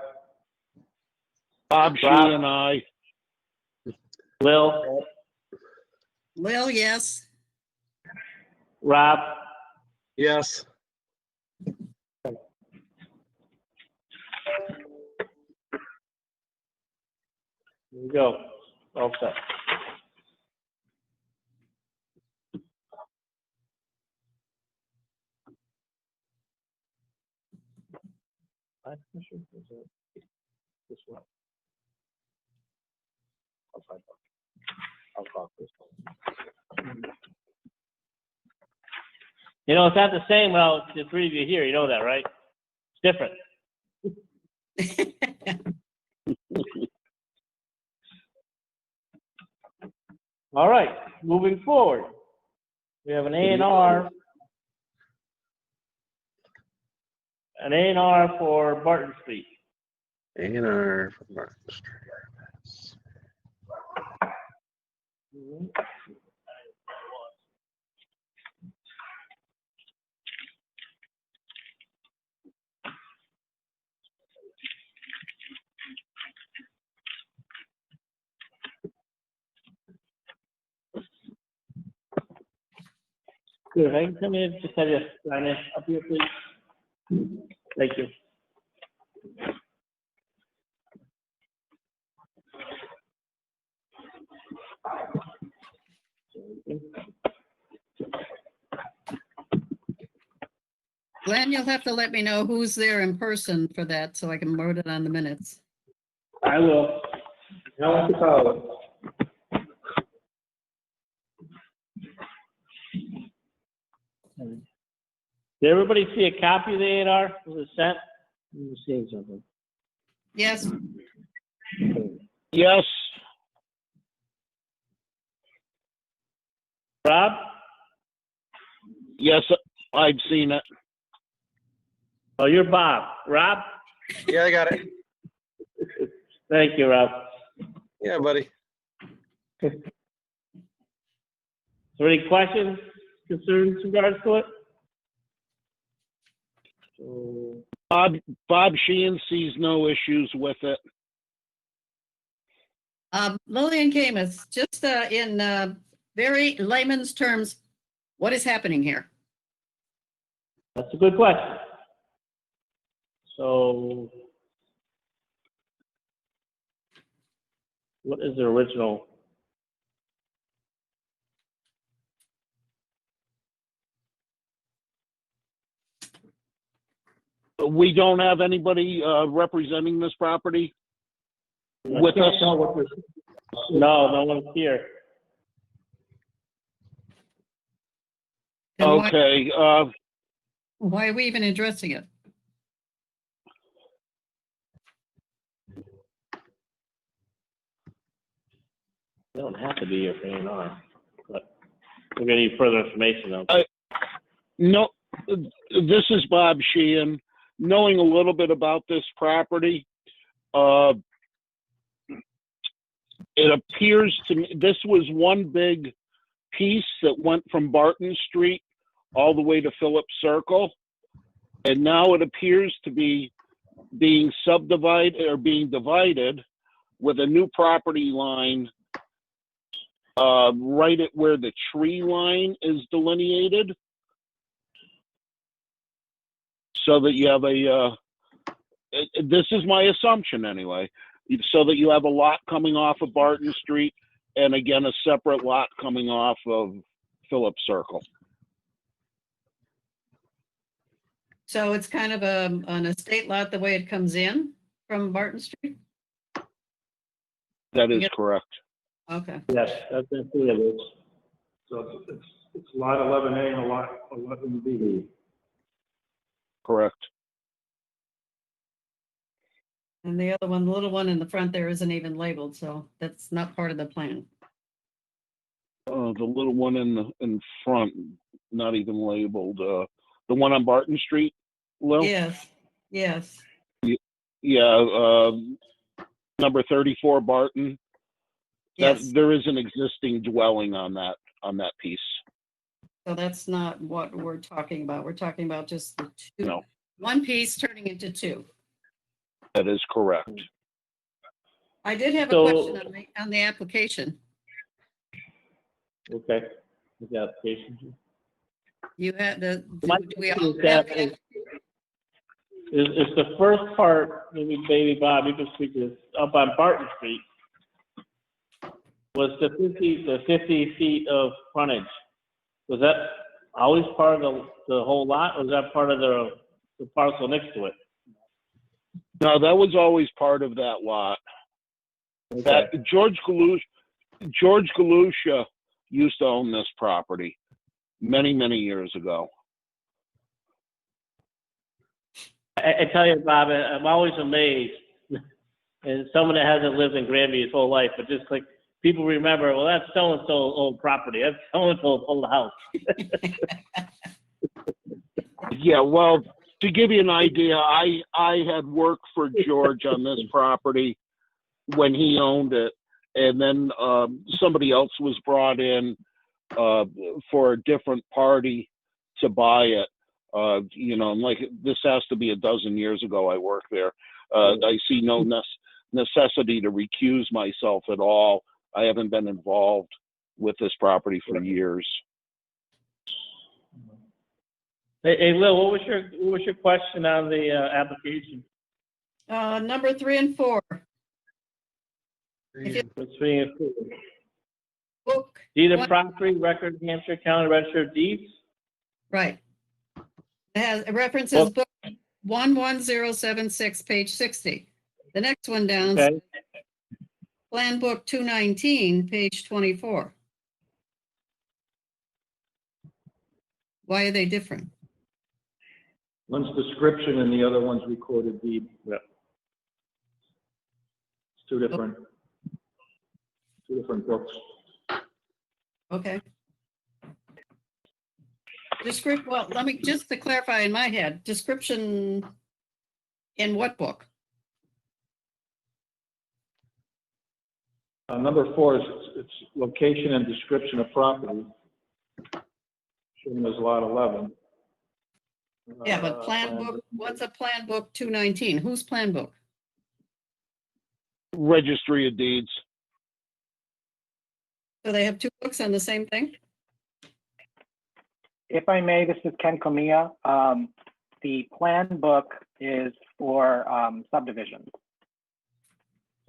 Bob Sheehan, aye. Lil, Lil, yes. Rob, Yes. here we go. All set. This one. I'll talk this one. You know, it's not the same. Well, the three of you here, you know that, right? It's different. All right, moving forward. We have an A&R. An A&R for Barton Street. A&R for Martin Street. Good, I can come in, just have you sign in up here, please. Thank you. Glenn, you'll have to let me know who's there in person for that so I can write it on the minutes. I will. Now let's call it. Did everybody see a copy of the A&R? Was it sent? I'm seeing something. Yes, Yes. Rob? Yes, I've seen it. Oh, you're Bob. Rob? Yeah, I got it. Thank you, Rob. Yeah, buddy. Is there any questions, concerns in regards to it? So, Bob Sheehan sees no issues with it. Lillian Camus, just in very layman's terms, what is happening here? that's a good question. So, what is the original? We don't have anybody representing this property with us. No, no one's here. And why- Okay, Why are we even addressing it? They don't have to be here for A&R, but we're gonna need further information though. no, this is Bob Sheehan. Knowing a little bit about this property, it appears to me, this was one big piece that went from Barton Street all the way to Phillips Circle. And now it appears to be being subdivided or being divided with a new property line right at where the tree line is delineated. So that you have this is my assumption anyway, so that you have a lot coming off of Barton Street and again, a separate lot coming off of Phillips Circle. So it's kind of an estate lot the way it comes in from Barton Street? That is Yeah. correct. Okay. Yes, that's it is. So it's lot 11A and a lot 11B. Correct. And the other one, the little one in the front there isn't even labeled, so that's not part of the plan. The little one in front, not even labeled. The one on Barton Street, Lil? Yes, yes. Yeah, number 34 Barton. That Yes, there is an existing dwelling on that piece. so that's not what we're talking about. We're talking about just the two, No, one piece turning into two. that is correct. I did have a So- question on the application. Okay. With the application. You had the, My do we question all is that have is the first part, maybe Bob, you can speak to this, up on Barton Street, was the 50 feet of frontage, was that always part of the whole lot, or was that part of the parcel next to it? No, that was always part of that lot. That George Galusha used to own this property many, many years ago. I tell you, Bob, I'm always amazed, and someone that hasn't lived in Granby his whole life, but just like, people remember, well, that's so-and-so old property, that's so-and-so's old house. Yeah, well, to give you an idea, I had worked for George on this property when he owned it, and then somebody else was brought in for a different party to buy it. You know, like this has to be a dozen years ago I worked there. I see no necessity to recuse myself at all. I haven't been involved with this property for years. Hey, Lil, what was your question on the application? number 3 and 4, If you- What's being approved? book, Deed of What- property, record, Hampshire County Register of Deeds? right. It references book 11076, page 60. The next one down, Okay, Plan Book 219, page 24. Why are they different? One's description and the other one's recorded deed. Yeah. It's two different books. Okay. Well, let me, just to clarify in my head, description in what book? Number 4 is it's location and description of property. Shown as lot 11. Yeah, but plan book, what's a Plan Book 219? Whose Plan Book? Registry of Deeds. So they have two books on the same thing? If I may, this is Ken Comia. The plan book is for subdivisions.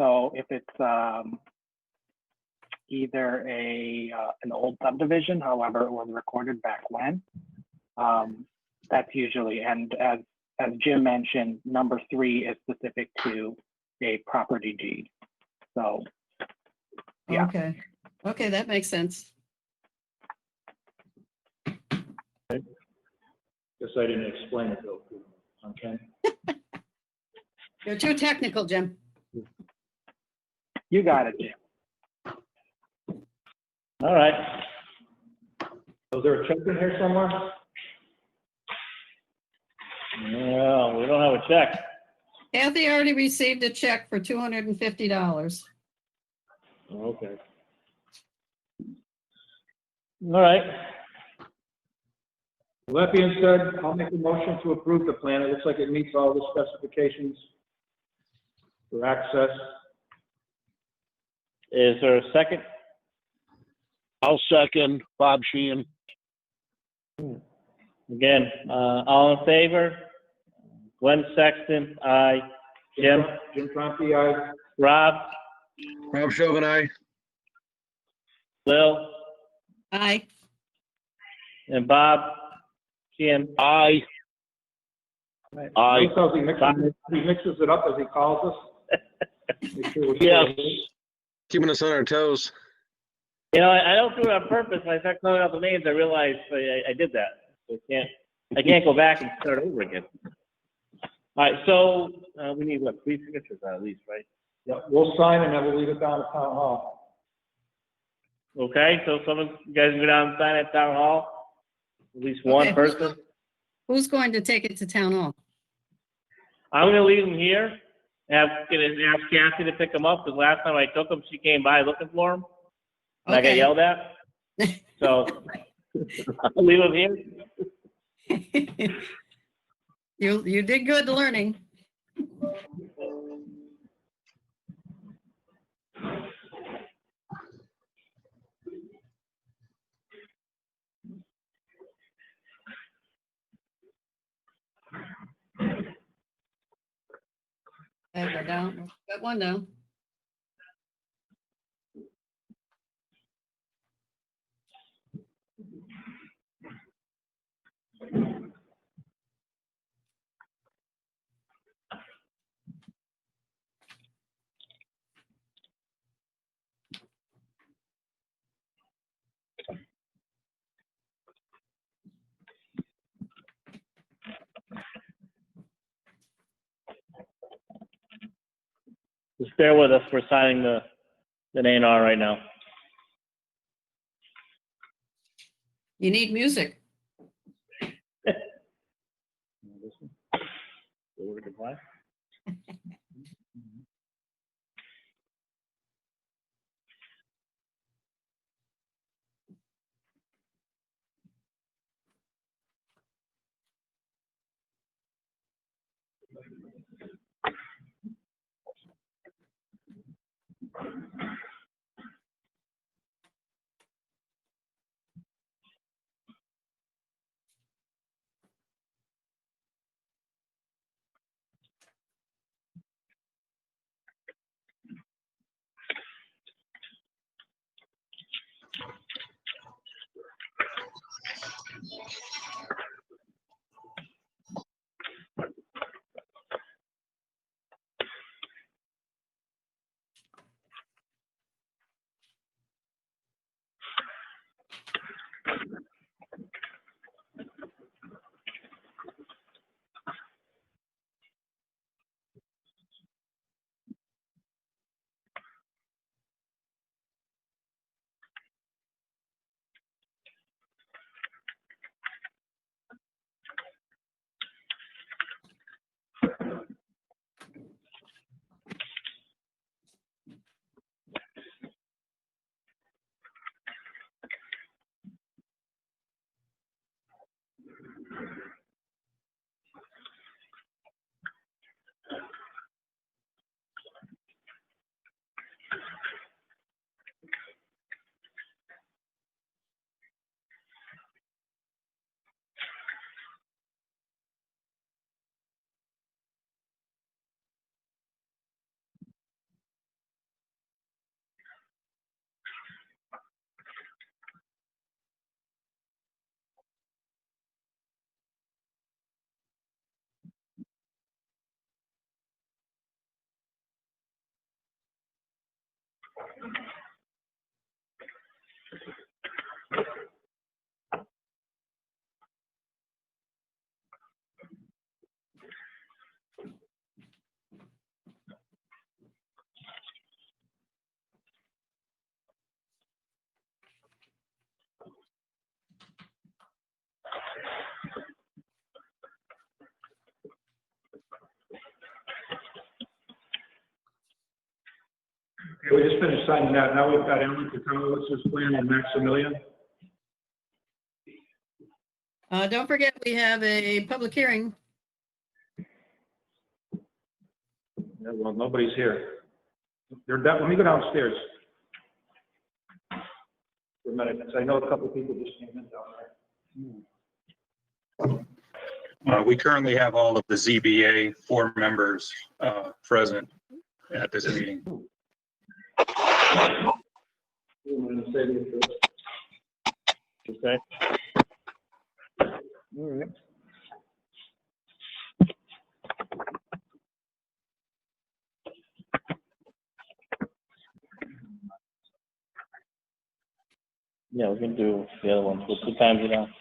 So if it's either an old subdivision, however it was recorded back when, that's usually, and as Jim mentioned, number 3 is specific to a property deed. So, yeah. Okay. Okay, that makes sense. Guess I didn't explain it though. Okay. You're too technical, Jim. You got it, Jim. all right. Was there a check in here somewhere? No, we don't have a check. Kathy already received a check for $250. Okay. All right. Well, that being said, I'll make a motion to approve the plan. It looks like it meets all the specifications for access. Is there a second? I'll second Bob Sheehan. Again, all in favor? Glenn Sexton, aye. Jim? Jim Tronti, aye. Rob? Rob Shogan, aye. Lil? Aye. And Bob? Jim? Aye. Aye. Notice how he mixes it up as he calls us. Make sure we're Yes. Keeping us on our toes. You know, I don't do it on purpose. When I start calling out the names, I realize I did that. So I can't go back and start over again. All right, so, we need, what, 3 signatures at least, right? Yeah, we'll sign and then we'll leave it down at town hall. Okay, so you guys can go down and sign at town hall? At least one Okay. person? Who's going to take it to town hall? I'm gonna leave them here, ask Kathy to pick them up, because last time I took them, she came by looking for them. And I got Okay. yelled at. So, I'll leave them here. You did good learning. I go down, got one down. Just bear with us, we're signing the A&R right now. You need music. Goodbye. Okay, we just finished signing that. Now we've got Ellen Catalowitz's plan and Maximilian. Don't forget, we have a public hearing. Yeah, well, nobody's here. They're down, let me go downstairs. For a minute, because I know a couple of people just came in down there. We currently have all of the ZBA 4 members present at this meeting. Okay. All right. Yeah, we can do the other ones. What times it on?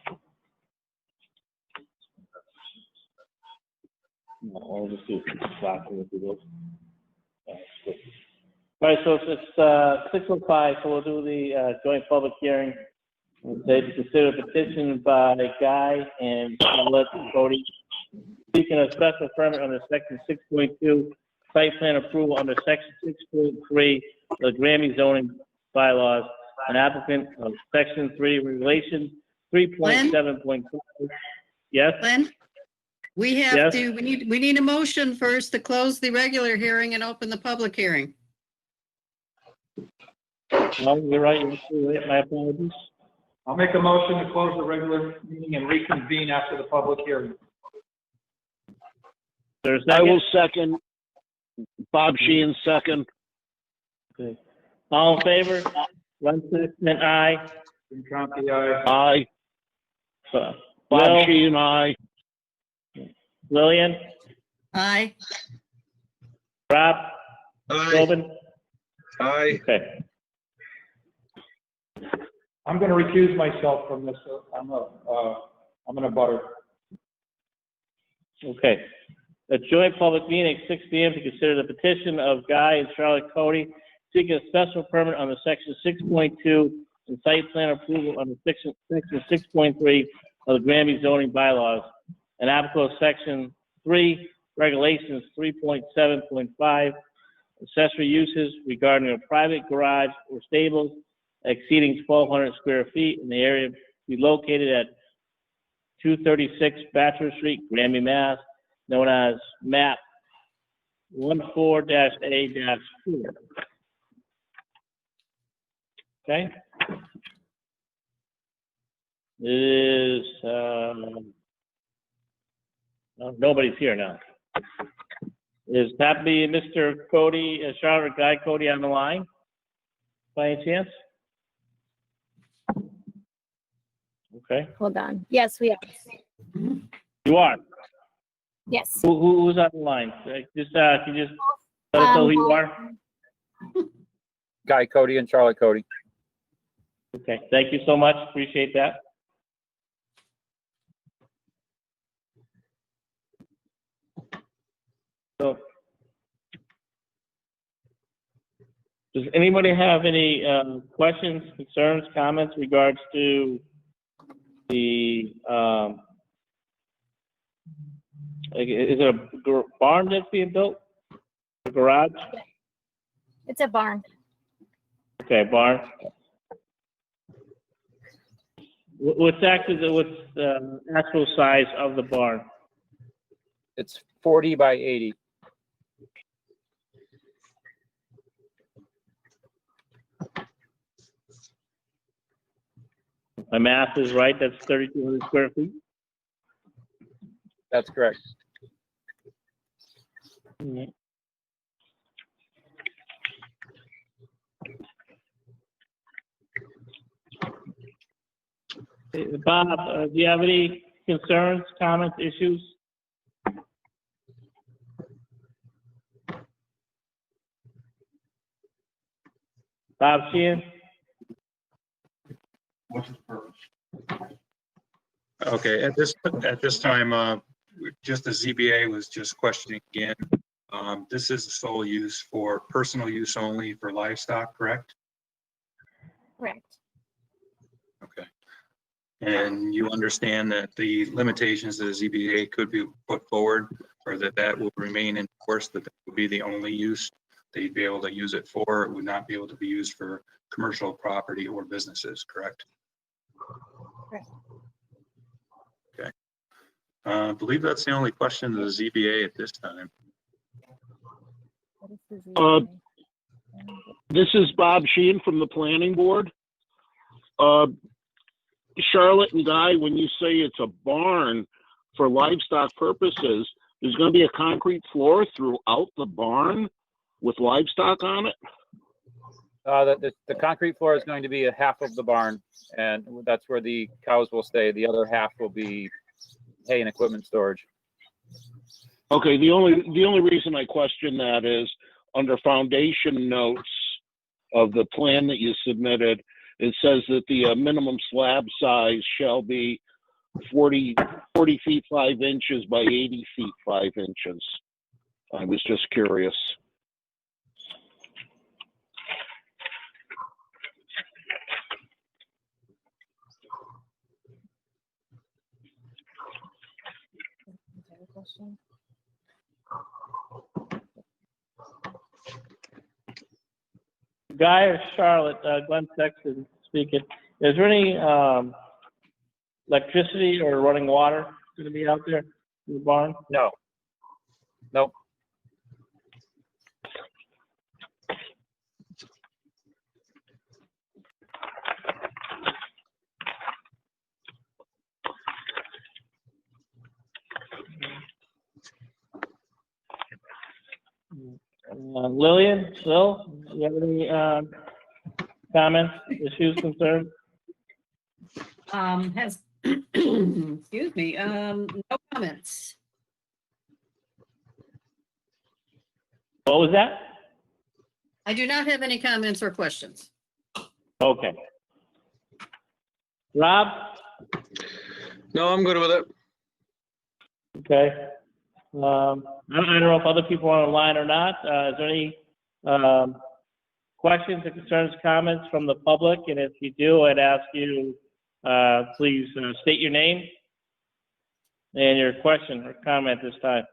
No, I'll just do last one. We'll do those. All right, so it's 6:05, so we'll do the joint public hearing. They consider a petition by Guy and Charlotte Cody seeking a special permit under section 6.2, site plan approval under section 6.3 of the Granby zoning bylaws, an applicant of section 3 regulation 3.7.2. Yes? Glenn, we have Yes. to, we need a motion first to close the regular hearing and open the public hearing. No, you're right. You're absolutely right. My apologies. I'll make a motion to close the regular meeting and reconvene after the public hearing. There's I will second. second. Bob Sheehan, second. Okay. All in favor? Glenn Sexton, aye. Jim Trompe, aye. Aye. Will, Bob Sheehan, aye. Lillian, Aye. Rob, Aye. Tobin? Aye. Okay. I'm going to recuse myself from this. I'm in a butter. Okay. A joint public meeting at 6 p.m. to consider the petition of Guy and Charlotte Cody seeking a special permit under section 6.2 and site plan approval under section 6.3 of the Granby zoning bylaws, and applicable section 3 regulations 3.7.5 accessory uses regarding a private garage or stables exceeding 1,200 square feet in the area to be located at 236 Bachelor Street, Granby, Mass., known as map 14-A-4. Okay? It is, nobody's here now. Is that be Mr. Cody, Charlotte Guy Cody on the line? By any chance? Okay, Hold on. Yes, we are. you are. Yes. Who's on the line? Can you just let us know who you are? Guy Cody and Charlotte Cody. Okay, thank you so much. Appreciate that. So, does anybody have any questions, concerns, comments regards to the, is it a barn that's being built? A garage? It's a barn. Okay, barn. What's the actual size of the barn? It's 40 by 80. My math is right, that's 3,200 square feet? That's correct. Mhm. Bob, do you have any concerns, comments, issues? Bob Sheehan? What's the purpose? Okay, at this time, just the ZBA was just questioning again. This is the sole use for personal use only for livestock, correct? Correct. Okay. And you understand that the limitations that the ZBA could be put forward, or that will remain in force, that would be the only use they'd be able to use it for. It would not be able to be used for commercial property or businesses, correct? Correct. Okay. I believe that's the only question to the ZBA at this time. What is the ZBA? This is Bob Sheehan from the planning board. Charlotte and Guy, when you say it's a barn for livestock purposes, there's going to be a concrete floor throughout the barn with livestock on it? The concrete floor is going to be a half of the barn, and that's where the cows will stay. The other half will be hay and equipment storage. Okay, the only reason I question that is under foundation notes of the plan that you submitted, it says that the minimum slab size shall be 40 feet 5 inches by 80 feet 5 inches. I was just curious. Guy or Charlotte, Glenn Sexton speaking. Is there any electricity or running water going to be out there in the barn? No. Nope. Lillian, Lil, you have any comments, issues, concerns? Excuse me, no comments. What was that? I do not have any comments or questions. Okay. Rob? No, I'm good with it. Okay. I don't know if other people are online or not. Is there any questions or concerns, comments from the public? And if you do, I'd ask you, please state your name and your question or comment this time.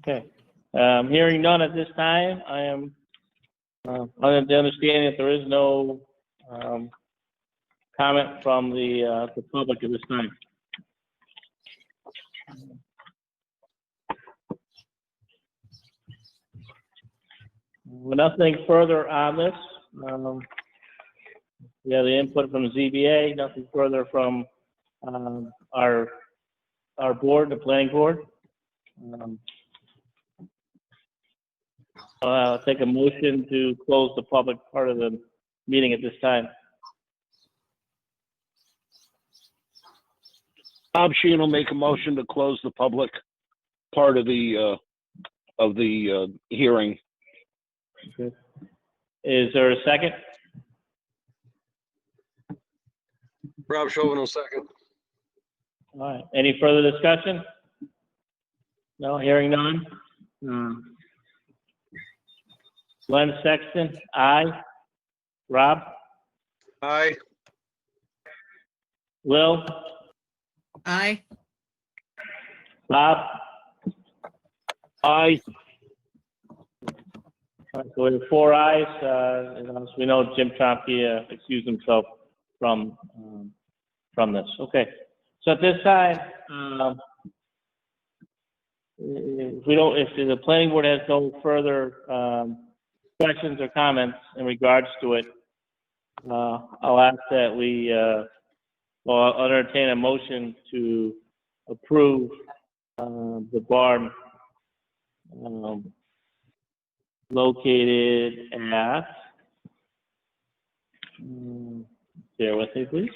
Okay. Hearing none at this time, I am under the understanding that there is no comment from the public at this time. With nothing further on this, we have the input from the ZBA, nothing further from our board, the planning board. I'll take a motion to close the public part of the meeting at this time. Bob Sheen will make a motion to close the public part of the hearing. Okay. Is there a second? Rob Chauvin will second. All right. Any further discussion? No, hearing none. Glenn Sexton, aye. Rob? Aye. Lil? Aye. Bob? Aye. All right, so we have 4 ayes. And as we know, Jim Chomsky excused himself from this. Okay. So at this time, if the planning board has no further questions or comments in regards to it, I'll ask that I'll entertain a motion to approve the barn located at, bear with me, please.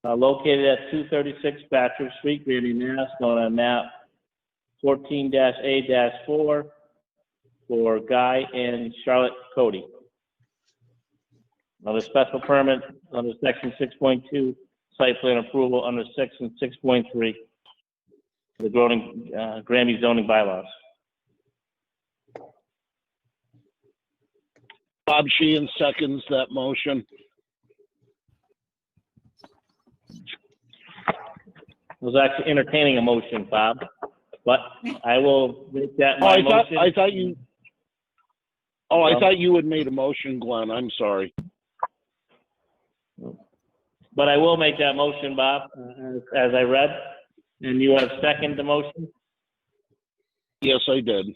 Located at 236 Bachelor Street, Granby, Mass, known on map 14-A-4 for Guy and Charlotte Cody. Another special permit under section 6.2, site plan approval under section 6.3, the Granby zoning bylaws. Bob Sheehan seconds that motion. I was actually entertaining a motion, Bob, but I will make that my motion. I thought you had made a motion, Glenn. I'm sorry. But I will make that motion, Bob, as I read. And you have seconded the motion? Yes, I did.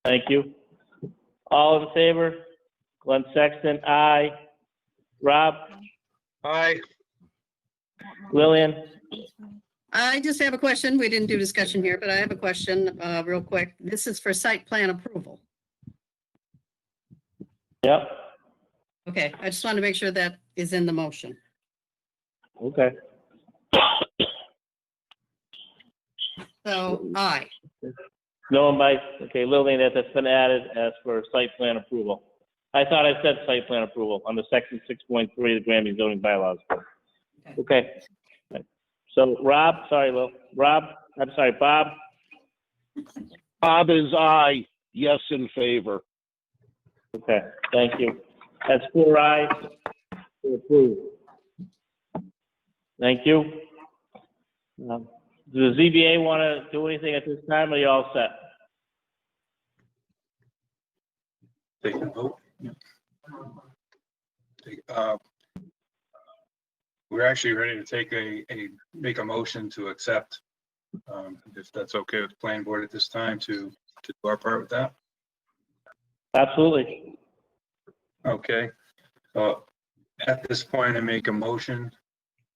Thank you. All in favor? Glenn Sexton, aye. Rob? Aye. Lillian? I just have a question. We didn't do discussion here, but I have a question real quick. This is for site plan approval. Yep. Okay, I just wanted to make sure that is in the motion. Okay. So, aye. No, okay, Lillian, that's been added as for site plan approval. I thought I said site plan approval under section 6.3 of the Granby zoning bylaws. Okay. So Rob, sorry, I'm sorry, Bob, Bob is aye, yes in favor. okay, thank you. That's 4 ayes to approve. Thank you. Does the ZBA want to do anything at this time, or are you all set? Take a vote. We're actually ready to take make a motion to accept, if that's okay with the planning board at this time to do our part with that. Absolutely. Okay. At this point, I make a motion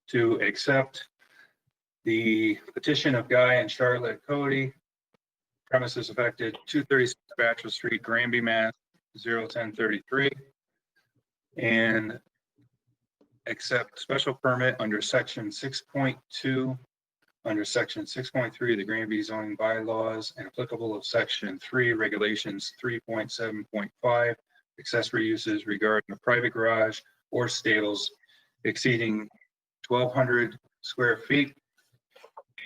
to accept the petition of Guy and Charlotte Cody, premises affected 236 Bachelor Street, Granby, Mass. 01033, and accept special permit under section 6.2, under section 6.3 of the Granby zoning bylaws, and applicable of section 3 regulations 3.7.5, accessory uses regarding a private garage or stables exceeding 1,200 square feet.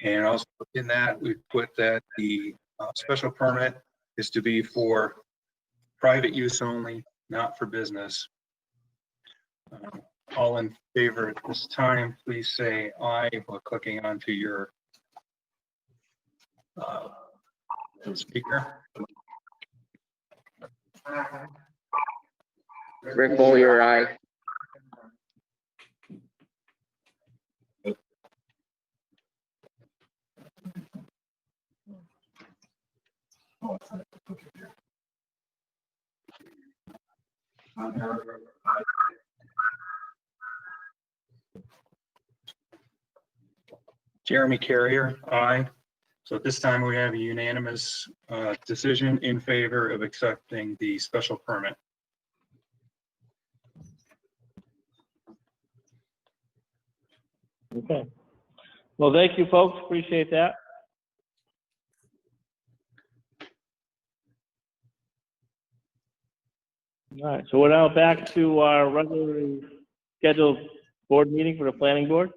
And also in that, we put that the special permit is to be for private use only, not for business. All in favor at this time, please say aye by clicking onto your speaker. Rick Bowyer, aye. Jeremy Carrier, aye. So at this time, we have a unanimous decision in favor of accepting the special permit. Okay. Well, thank you, folks. Appreciate that. All right, so we're now back to our regularly scheduled board meeting for the planning board.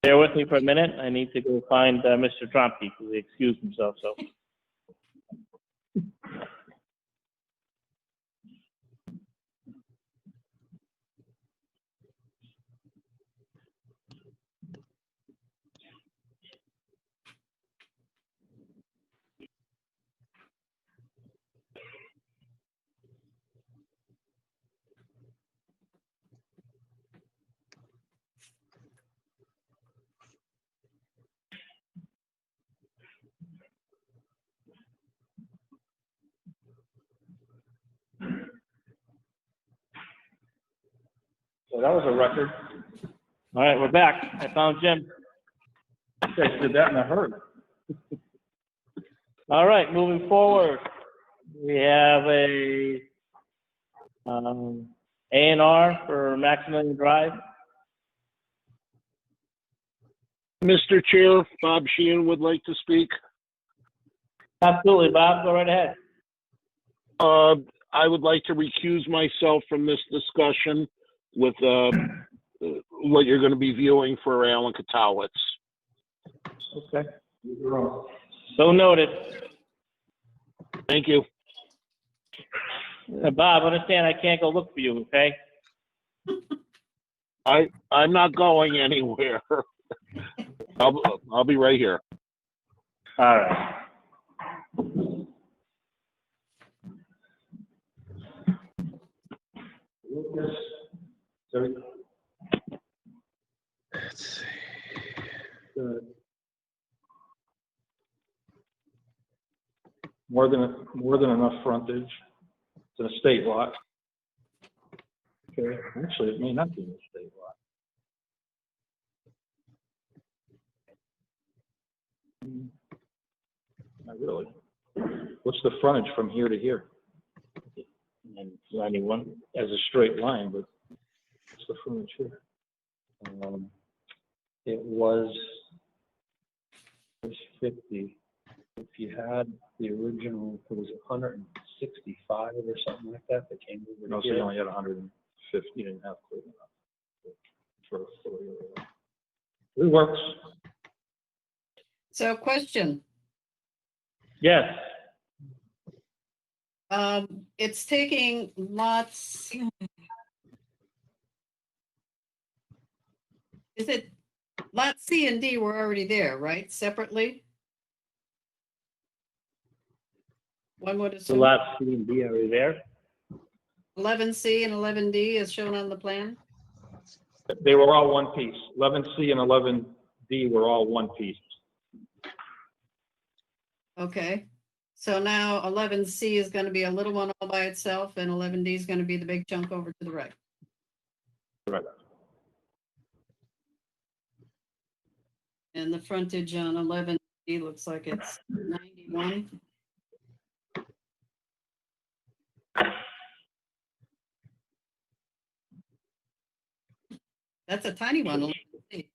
Bear with me for a minute. I need to go find Mr. Tromke because he excused himself, so. So that was a record. All right, we're back. I found Jim. You guys did that in a hurry. All right, moving forward, we have a A&R for Maximilian Drive. Mr. Chair, Bob Sheehan would like to speak. Absolutely, Bob, go right ahead. I would like to recuse myself from this discussion with what you're going to be viewing for Alan Katowitz. Okay. So noted. Thank you. Bob, understand I can't go look for you, okay? I'm not going anywhere. I'll be right here. All right. Let's see. More than enough frontage. It's an estate lot. Okay, actually, it may not be an estate lot. Not really. What's the frontage from here to here? And 91 as a straight line, but it's the furniture. It was 50. If you had the original, it was 165 or something like that that came over. No, so you only had 150. You didn't have clear enough for it works. So question, Yes. it's taking lots. Is it, lot C and D were already there, right, separately? One would The assume lot C and D are there. 11C and 11D is shown on the plan? They were all one piece. 11C and 11D were all one piece. Okay, so now 11C is gonna be a little one all by itself, and 11D is gonna be the big chunk over to the right. Correct. And the frontage on 11D looks like it's 91. That's a tiny one. 11C.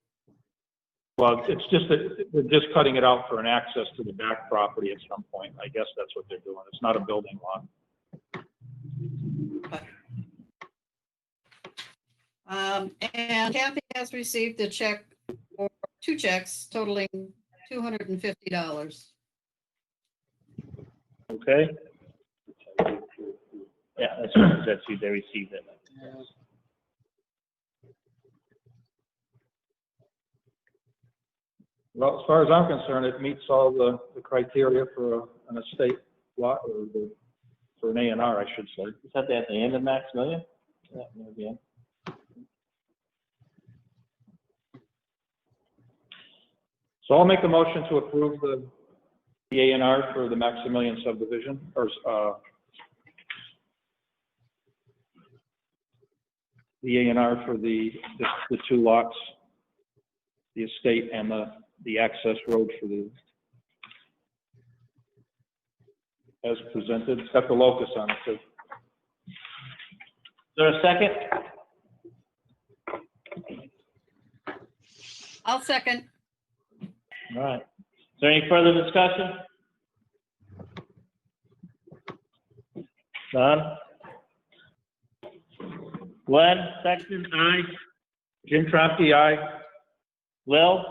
Well, it's just that they're just cutting it out for an access to the back property at some point. I guess that's what they're doing. It's not a building lot. And Kathy has received a check, or 2 checks totaling $250. Okay? Yeah, that's who they received it. Well, as far as I'm concerned, it meets all the criteria for an estate lot, or for an A&R, I should say. Is that at the end of Maximilian? Yeah, near the end. So I'll make a motion to approve the A&R for the Maximilian subdivision, or the A&R for the 2 lots, the estate and the access road for the, as presented. It's got the locus on it too. Is there a second? I'll second. All right. Is there any further discussion? None? Glenn, second, aye. Jim Tromke, aye. Will?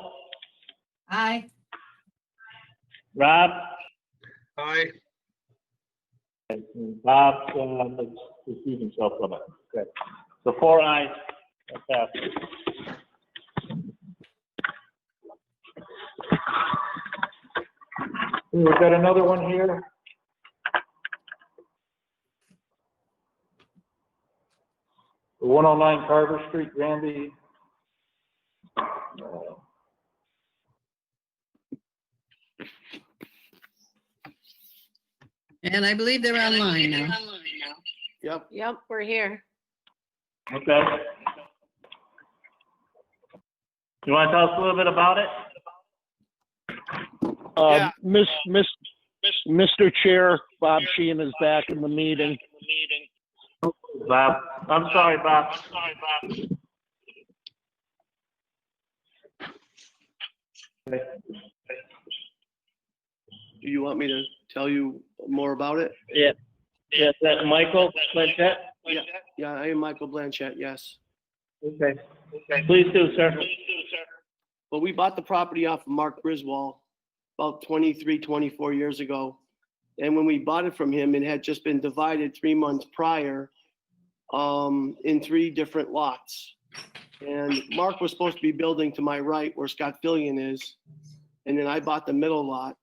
Aye. Rob? Aye. Bob, recuse himself from it. Okay. So 4 ayes. That passes. We've got another one here. The 109 Carver Street, Granby. And I believe they're online now. Yep. Yep, we're here. Okay. You want to tell us a little bit about it? Yeah. Mr. Chair, Bob Sheehan is back in the meeting. Bob? I'm sorry, Bob. Do you want me to tell you more about it? Yeah. Yes, that Michael Blanchett? Yeah, I am Michael Blanchett, yes. Okay. Please do, sir. Well, we bought the property off of Mark Griswold about 23, 24 years ago. And when we bought it from him, it had just been divided 3 months prior in 3 different lots. And Mark was supposed to be building to my right where Scott Fillion is. And then I bought the middle lot.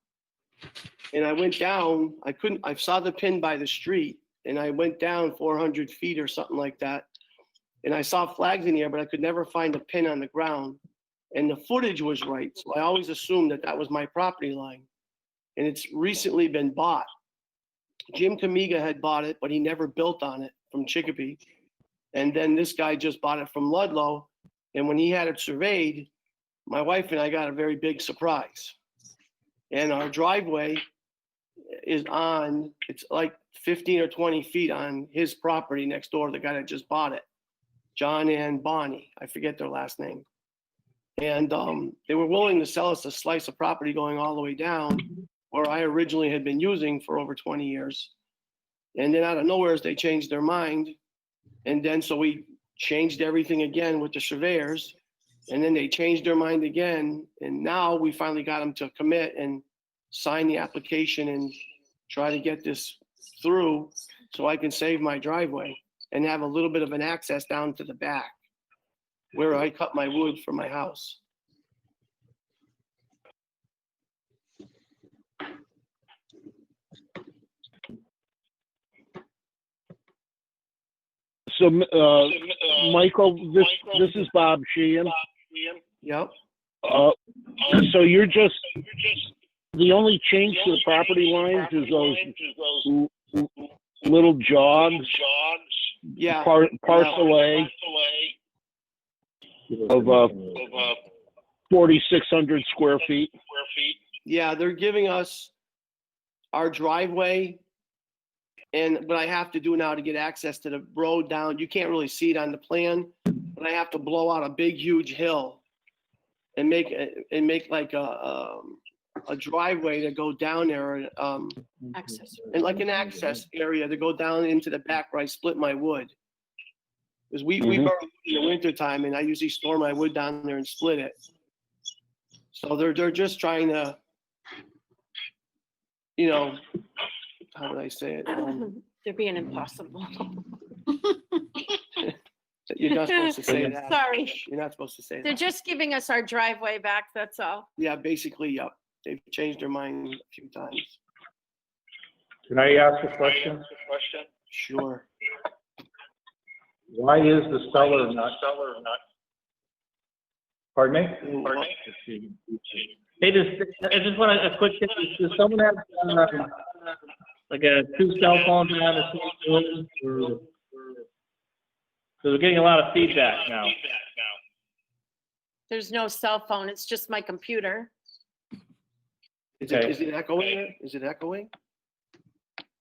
And I went down, I saw the pin by the street, and I went down 400 feet or something like that. And I saw flags in here, but I could never find a pin on the ground. And the footage was right. So I always assumed that that was my property line. And it's recently been bought. Jim Kamiga had bought it, but he never built on it from Chicopee. And then this guy just bought it from Ludlow. And when he had it surveyed, my wife and I got a very big surprise. And our driveway is on, it's like 15 or 20 feet on his property next door, the guy that just bought it. John and Bonnie, I forget their last name. And they were willing to sell us a slice of property going all the way down where I originally had been using for over 20 years. And then out of nowhere, they changed their mind. And then so we changed everything again with the surveyors. And then they changed their mind again. And now we finally got them to commit and sign the application and try to get this through so I can save my driveway and have a little bit of an access down to the back where I cut my wood for my house. So, Michael, this is Bob Sheehan. Yep. So you're just, the only change to the property lines is those little jogs, Yeah. parcel A of 4,600 square feet. Yeah, they're giving us our driveway and what I have to do now to get access to the road down, you can't really see it on the plan, but I have to blow out a big, huge hill and make like a driveway to go down there, Access. and like an access area to go down into the back where I split my wood. Because we burn wood in the winter time, and I usually store my wood down there and split it. So they're just trying to, you know, how would I say it? They're being impossible. You're not supposed to say that. Sorry. You're not supposed to say They're that. just giving us our driveway back, that's all. Yeah, basically, yep. They've changed their mind a few times. Can I ask a question? Sure. Why is the seller not? Pardon me? Hey, I just want a quick tip. Does someone have like a 2 cell phones on the same room? So we're getting a lot of feedback now. There's no cell phone, it's just my computer. Is it echoing there? Is it echoing?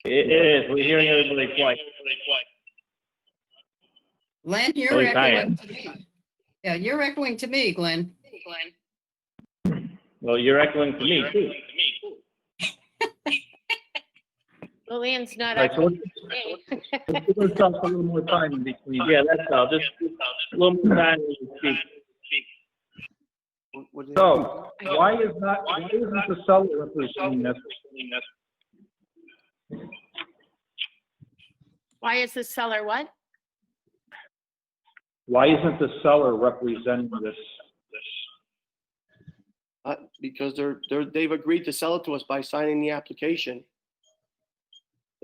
It is. We're hearing everybody twice. Glenn, you're Oh, he's echoing to me. Yeah, you're echoing to me, Glenn. Well, you're echoing to me too. Lillian's not Right, so echoing. Let's give ourselves a little more time in between. Yeah, that's all. Just a little more time to speak. So, why isn't the seller representing this? Why is the seller what? Why isn't the seller representing this? Because they've agreed to sell it to us by signing the application.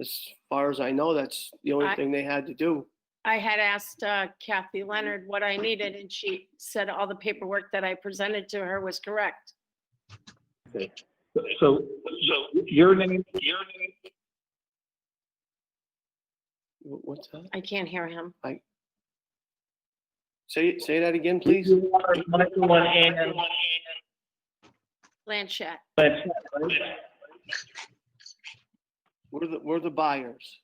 As far as I know, that's the only thing they had to do. I had asked Kathy Leonard what I needed, and she said all the paperwork that I presented to her was correct. Okay. So your name? What's that? I can't hear him. Say that again, please. Michael and Ann. Blanchett. We're the buyers.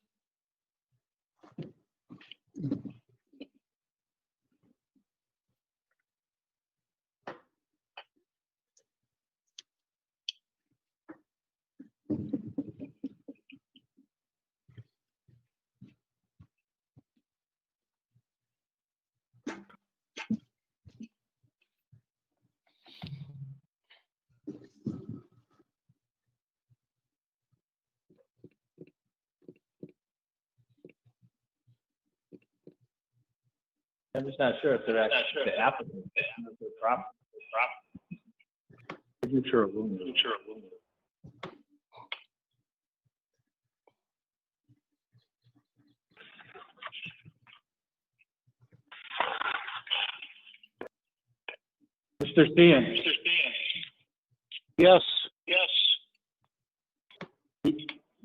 I'm just not sure if they're actually the applicant. Signature of Lumen. Mr. Sheehan. Yes.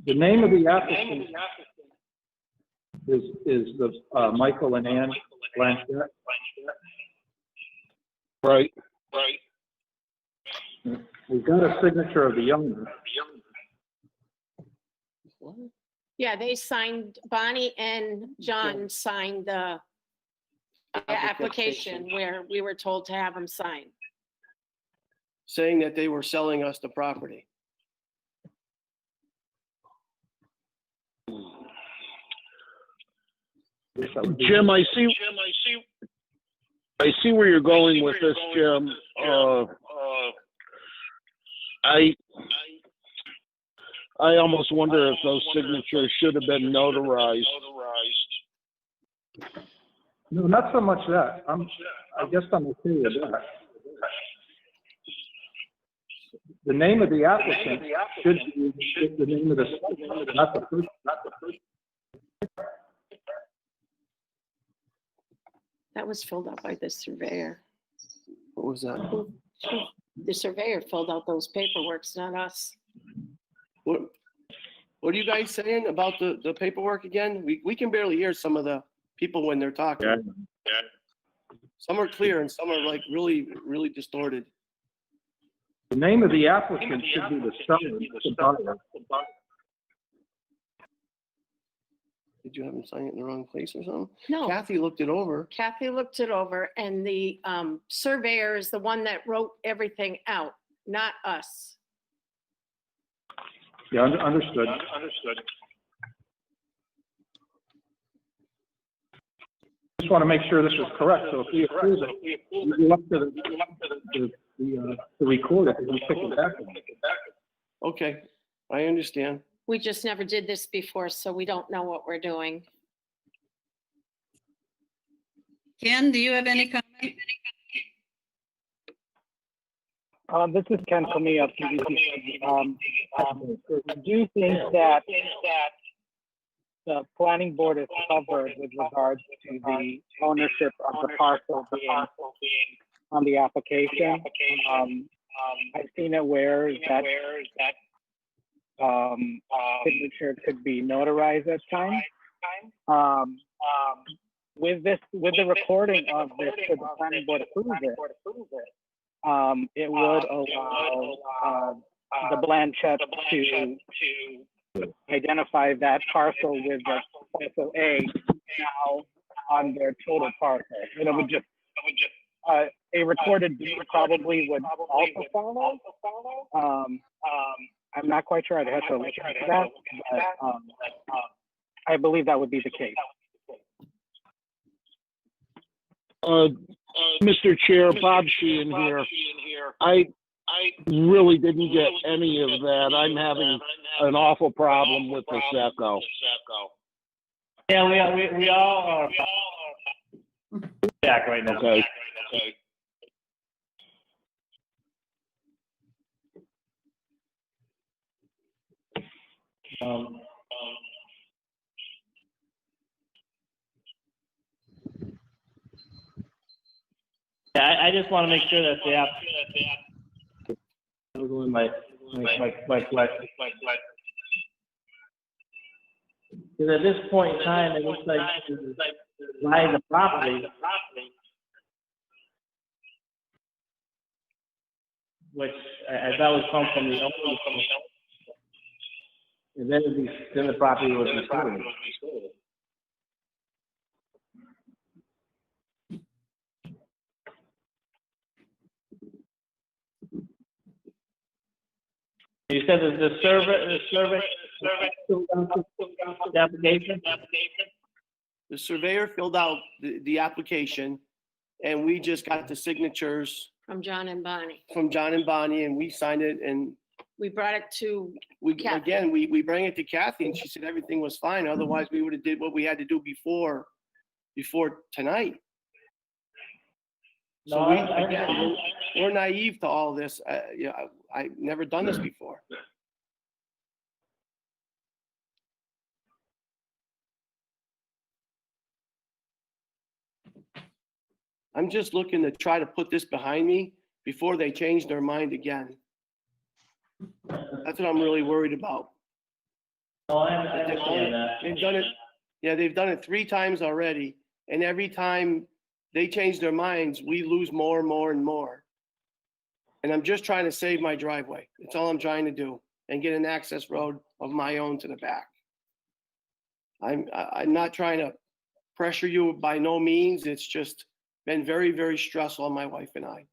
The name of the applicant is the Michael and Ann Blanchett. Right. We've got a signature of the owner. Yeah, they signed, Bonnie and John signed the application where we were told to have them sign. Saying that they were selling us the property. Jim, I see where you're going with this, Jim. I almost wonder if those signatures should have been notarized. No, not so much that. I guess I'm okay with that. The name of the applicant should be the name of the site, not the person. That was filled out by the surveyor. What was that? The surveyor filled out those paperworks, not us. What are you guys saying about the paperwork again? We can barely hear some of the people when they're talking. Yeah. Some are clear and some are like really, really distorted. The name of the applicant should be the seller, the buyer. Did you have them sign it in the wrong place or something? No. Kathy looked it over. Kathy looked it over, and the surveyor is the one that wrote everything out, not us. Yeah, understood. Just want to make sure this is correct, so if we approve it, we go up to the recorder, and pick it back. Okay, I understand. We just never did this before, so we don't know what we're doing. Ken, do you have any comment? This is Ken Comey of PVC. I do think that the planning board is covered with regards to the ownership of the parcel being on the application. I've seen it where that signature could be notarized at times. With the recording of this, should the planning board approve it would allow the Blanchett to identify that parcel with the parcel A now on their total parcel. And it would just a recorded deed probably would also follow. I'm not quite sure. I'd have to look at that, but I believe that would be the case. Mr. Chair, Bob Sheehan here. I really didn't get any of that. I'm having an awful problem with this echo. Yeah, we all are back right now. Okay. Yeah, I just want to make sure that the app. My question. Because at this point in time, it looks like buying the property, which I thought would come from the owner, and then the property would be sold. You said that the survey the application? The surveyor filled out the application and we just got the signatures From John and Bonnie. from John and Bonnie and we signed it and We brought it to, again, we bring it to Kathy and she said everything was fine. Otherwise we would have did what we had to do before tonight. So No, we're naive to all this. I've never done this before. I'm just looking to try to put this behind me before they change their mind again. That's what I'm really worried about. No, I understand that. They've done it, yeah, they've done it 3 times already. And every time they change their minds, we lose more and more and more. And I'm just trying to save my driveway. That's all I'm trying to do and get an access road of my own to the back. I'm not trying to pressure you by no means. It's just been very, very stressful on my wife and I.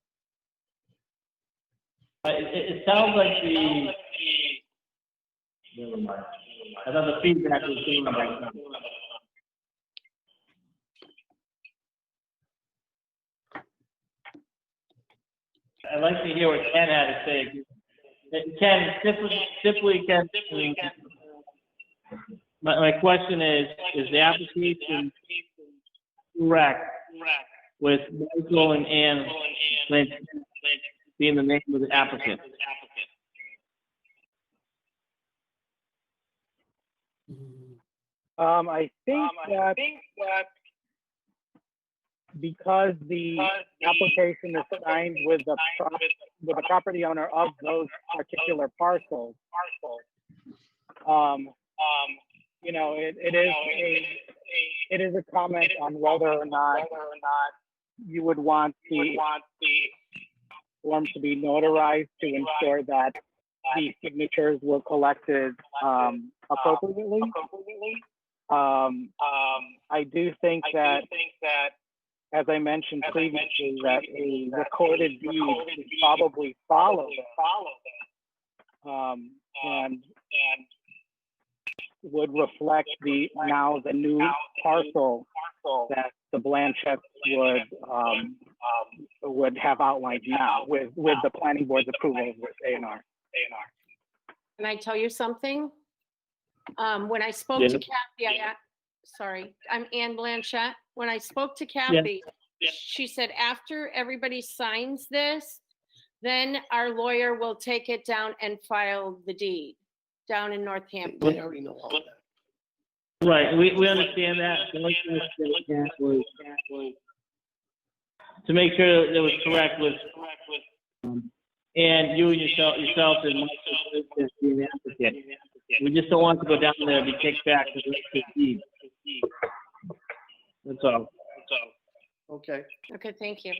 It sounds like never mind. I thought the feedback was being right now. I'd like to hear what Ken had to say. Ken, simply Ken, my question is the application correct with Michael and Ann Lynch being the name of the applicant? I think that because the application is signed with the property owner of those particular parcels, you know, it is a comment on whether or not you would want the form to be notarized to ensure that the signatures were collected appropriately. I do think that, as I mentioned previously, that a recorded deed would probably follow that, and would reflect the new parcel that the Blanchetts would have outlined now with the planning board's approval with A&R. Can I tell you something? When I spoke to Kathy, sorry, I'm Ann Blanchett. When I spoke to Kathy, she said after everybody signs this, then our lawyer will take it down and file the deed down in Northampton. I already know all that. Right, we understand that. The only thing that was to make sure that it was correct was, and you and yourself and Michael as the applicant. We just don't want to go down there and be kicked back to the deed. That's all. Okay. Okay, thank you.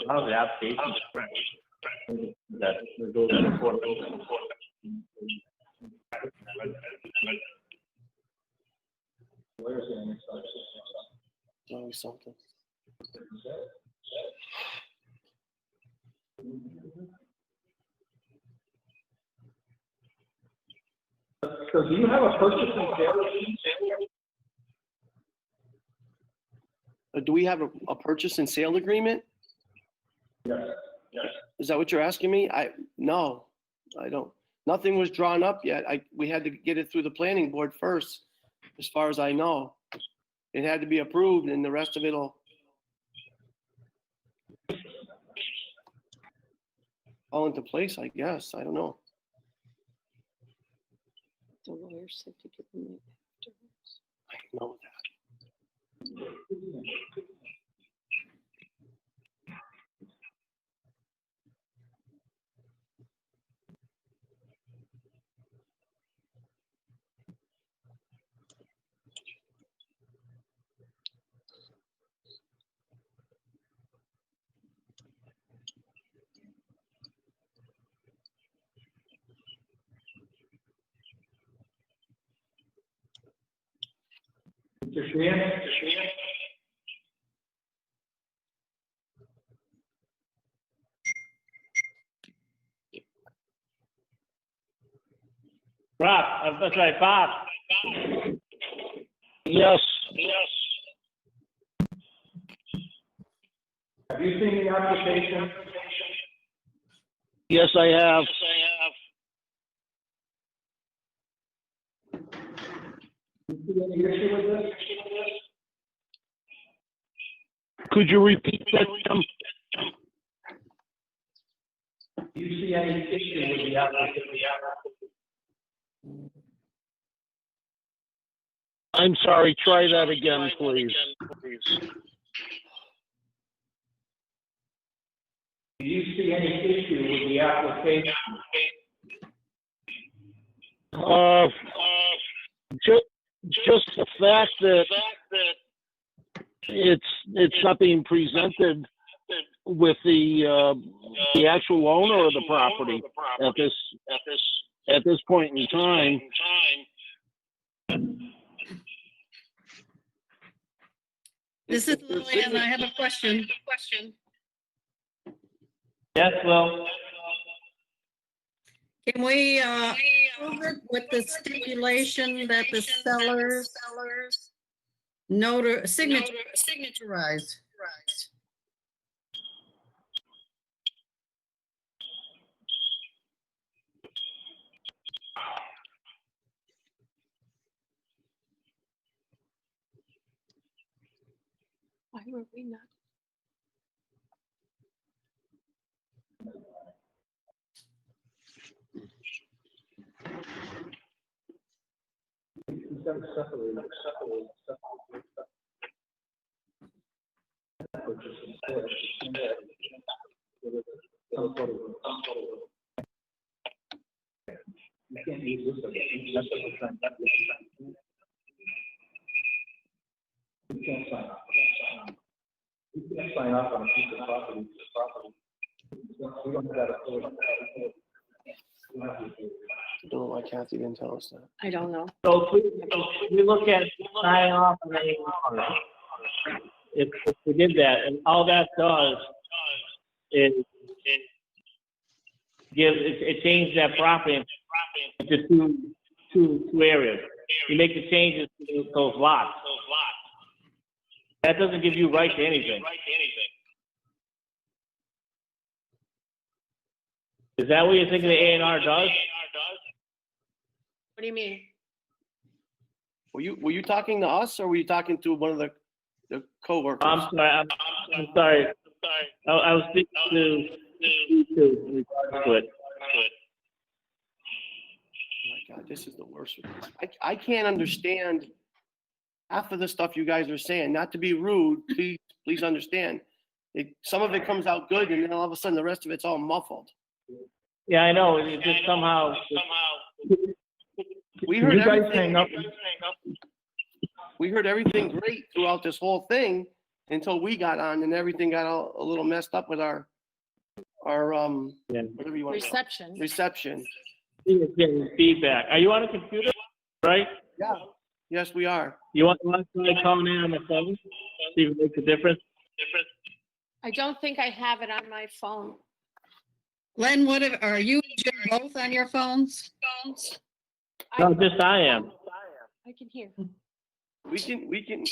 How the application is correct. That goes to court. Always something. So do you have a purchase and sale? Do we have a purchase and sale agreement? Yes. Is that what you're asking me? No, I don't. Nothing was drawn up yet. We had to get it through the planning board first, as far as I know. It had to be approved and the rest of it'll fall into place, I guess. I don't know. The lawyer said to give them it afterwards. I know that. Mr. Sheehan? Rob, that's right, Bob. Yes, Have you seen the application? yes, I have. Do you see any issue with this? Could you repeat that, Tim? Do you see any issue with the application? I'm sorry, try that again, please. Do you see any issue with the application? Just the fact that it's not being presented with the actual owner of the property at this point in time. This is Lillian. I have a question. Yes, Will? Can we approve it with the stipulation that the sellers signaturize? Why were we not? You can't use this as you can't sign off. You can't sign off on a piece of property. We don't have that authority. We have to do it. I don't know why Kathy didn't tell us that. I don't know. So if we look at sign off on any, if we did that, and all that does is it changes that property into two areas. You make the changes to those lots. That doesn't give you right to anything. Is that what you're thinking the A&R does? What do you mean? Were you talking to us or were you talking to one of the coworkers? I'm sorry. I was speaking to you two in regards to it. Oh my God, this is the worst. I can't understand half of the stuff you guys are saying. Not to be rude, please understand. Some of it comes out good, and then all of a sudden the rest of it's all muffled. Yeah, I know. It just somehow. We heard everything. We heard everything great throughout this whole thing until we got on, and everything got a little messed up with our whatever you want. Reception. Getting feedback. Are you on a computer? Right? Yeah. Yes, we are. You want to try calling in on the phone? See if it makes a difference? I don't think I have it on my phone. Glenn, are you and Jim both on your phones? No, just I am. I can hear. We can We can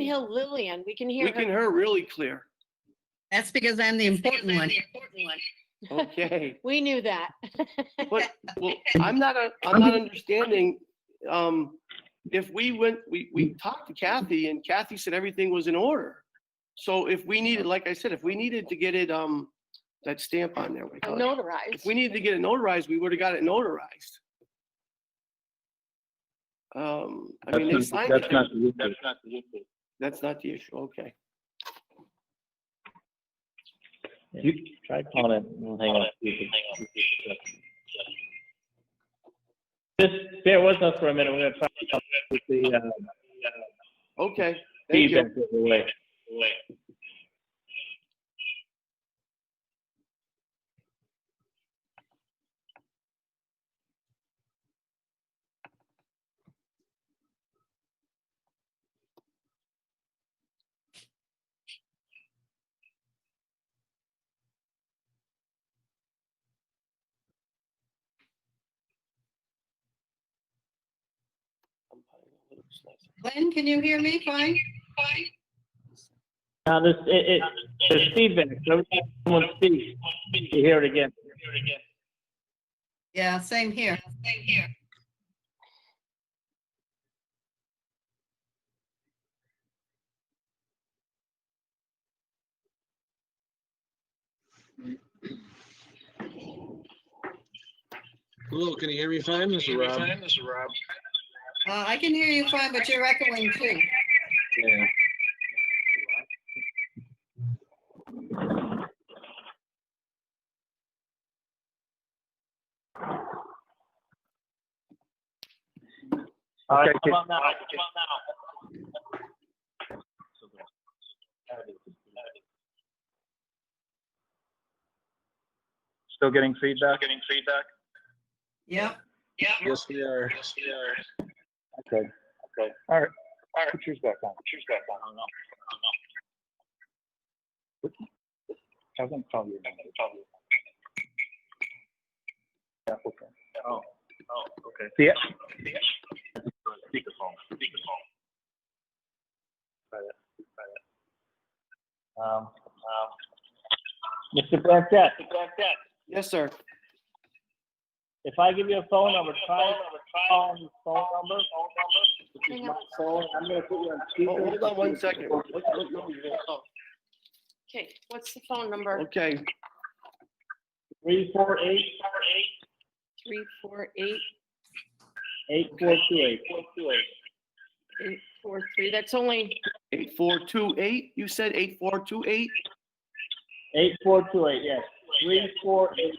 hear Lillian. We can hear We can hear her really clear. That's because I'm the important one. Okay. We knew that. But well, I'm not understanding. If we talked to Kathy and Kathy said everything was in order. So if we needed, like I said, if we needed to get it that stamp on there, Notarized. if we needed to get it notarized, we would have got it notarized. I mean, they signed it. That's not the issue. Okay. You try calling it. We'll hang on. Just bear with us for a minute. We're going to try to with the Okay. Thank feedback of the way. Glenn, can you hear me fine? Now, there's feedback. Every time someone speaks, you hear it again. Yeah, same here. Hello, can you hear me fine? This is Rob. I can hear you fine, but you're echoing too. Yeah. All right, Okay, come on now. Still getting feedback? Yep. Yes, we are. Okay. All right. Put yours back on. Have them call you. Applicant. Oh, okay. Yeah. Speakerphone. Mr. Blanchett, Yes, sir. if I give you a phone number, try calling the phone number. This is my phone. I'm gonna put you on speaker. Hold on one second. What number you gonna call? Okay, what's the phone number? Okay, 348 348 8428. 843. That's only, 8428, you said 8428? 8428, yes. 348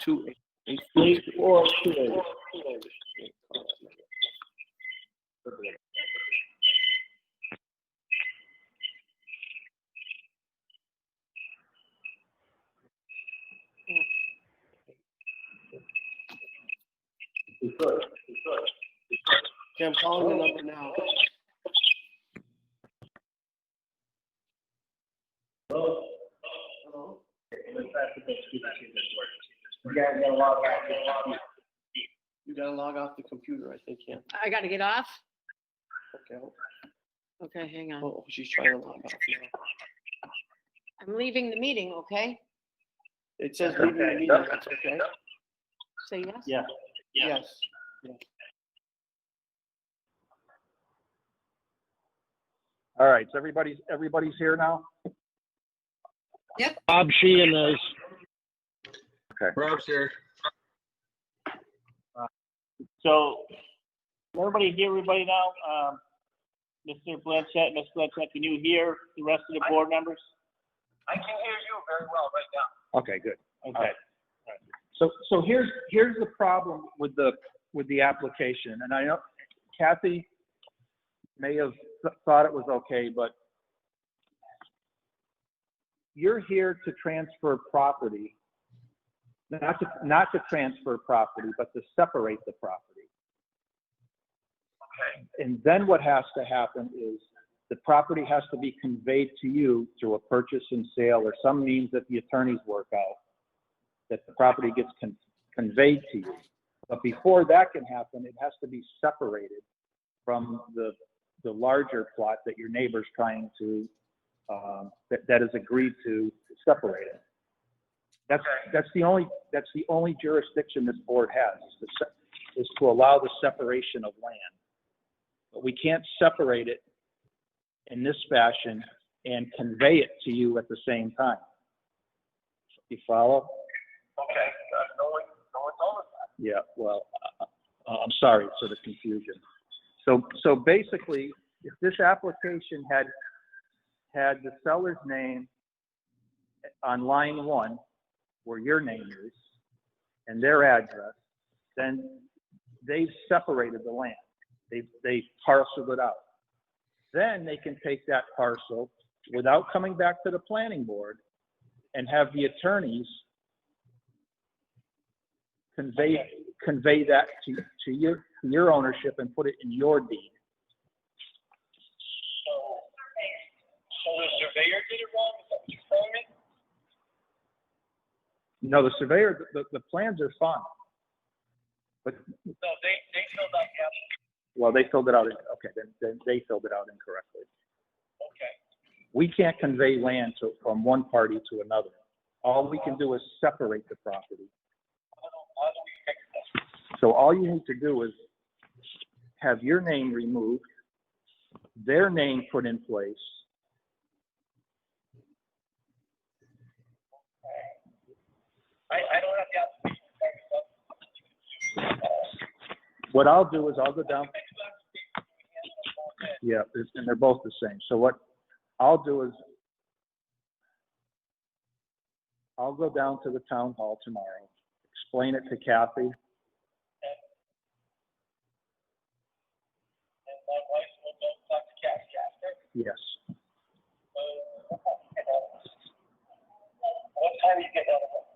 28. 8428. Okay, I'm calling the number now. Hello? You gotta log off the computer, I think, yeah. I gotta get off? Okay. Okay, hang on. Oh, she's trying to log off now. I'm leaving the meeting, okay? It says leaving the meeting, that's okay? Say yes? Yeah. Yes. All right, so everybody's here now? Bob Sheehan is. Rob's here. So, everybody hear everybody now? Mr. Blanchett, Ms. Blanchett, can you hear the rest of the board members? I can hear you very well right now. Okay, good. Okay. So here's the problem with the application, and I know Kathy may have thought it was okay, but you're here to transfer property, not to transfer property, but to separate the property. Okay. And then what has to happen is the property has to be conveyed to you through a purchase and sale or some means that the attorneys work out, that the property gets conveyed to you. But before that can happen, it has to be separated from the larger plot that your neighbor's trying to, that is agreed to separate it. That's the only jurisdiction this board has, is to allow the separation of land. But we can't separate it in this fashion and convey it to you at the same time. You follow? Okay. No one told us that. Yeah, well, I'm sorry for the confusion. So basically, if this application had the seller's name on line 1, where your name is, and their address, then they've separated the land. They parceled it out. Then they can take that parcel without coming back to the planning board and have the attorneys convey that to your ownership and put it in your deed. So the surveyor did it wrong? Is that what you're telling me? No, the surveyor, the plans are fine. But No, they filled out the application. Well, they filled it out, okay, then they filled it out incorrectly. Okay. We can't convey land from one party to another. All we can do is separate the property. How do we fix this? So all you need to do is have your name removed, their name put in place. I don't have the application. What I'll do is I'll go down. Yeah, and they're both the same. So what I'll do is I'll go down to the town hall tomorrow, explain it to Kathy. And my wife will go talk to Kathy after. Yes. What time do you get out of work?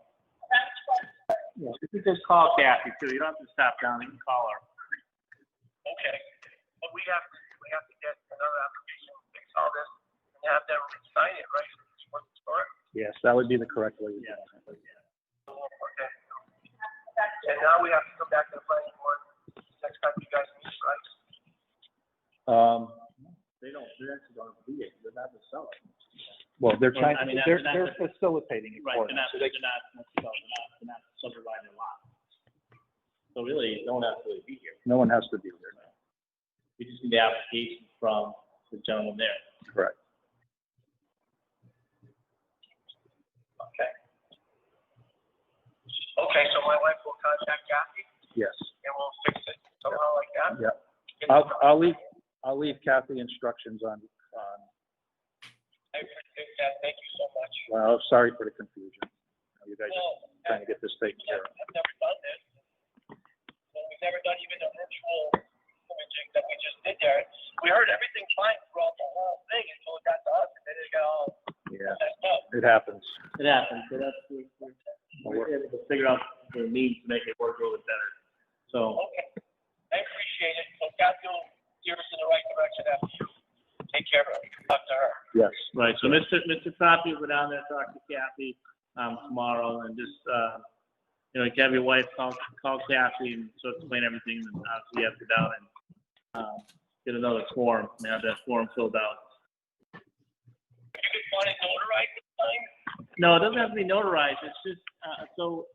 Yeah, you can just call Kathy too. You don't have to stop down. You can call her. Okay, but we have to get another application, fix all this, and have them sign it, right? What's the story? Yes, that would be the correct way to do it. Okay. And now we have to come back to the planning board next time you guys meet, right? They're actually going to be it. They're not the seller. Well, they're trying, I mean, they're they're not- facilitating it Right, for they're them. not, So they're not subdividing a lot. So really, no one has to really be here. no one has to be there now. We just need the application from the gentleman there. Correct. Okay. Okay, so my wife will contact Kathy Yes. and we'll fix it somehow like that? Yeah. I'll leave Kathy instructions on, I appreciate that, thank you so much. well, sorry for the confusion. You guys are No, trying to get this taken care of. I've never done this. And we've never done even the virtual imaging that we just did there. We heard everything fine throughout the whole thing until it got to us, and then it got all Yeah, messed up. it happens. It happens, so that's, we're able to figure out the means to make it work a little bit better. So, Okay, I appreciate it. So Kathy will steer us in the right direction after you take care of it, talk to her. Yes. right, so Mr. Coffey will go down there, talk to Kathy, tomorrow, and just, you know, have your wife call Kathy and so explain everything, and obviously you have to go down and, get another form, and have that form filled out. You can find it notarized this time? No, it doesn't have to be notarized, it's just, so,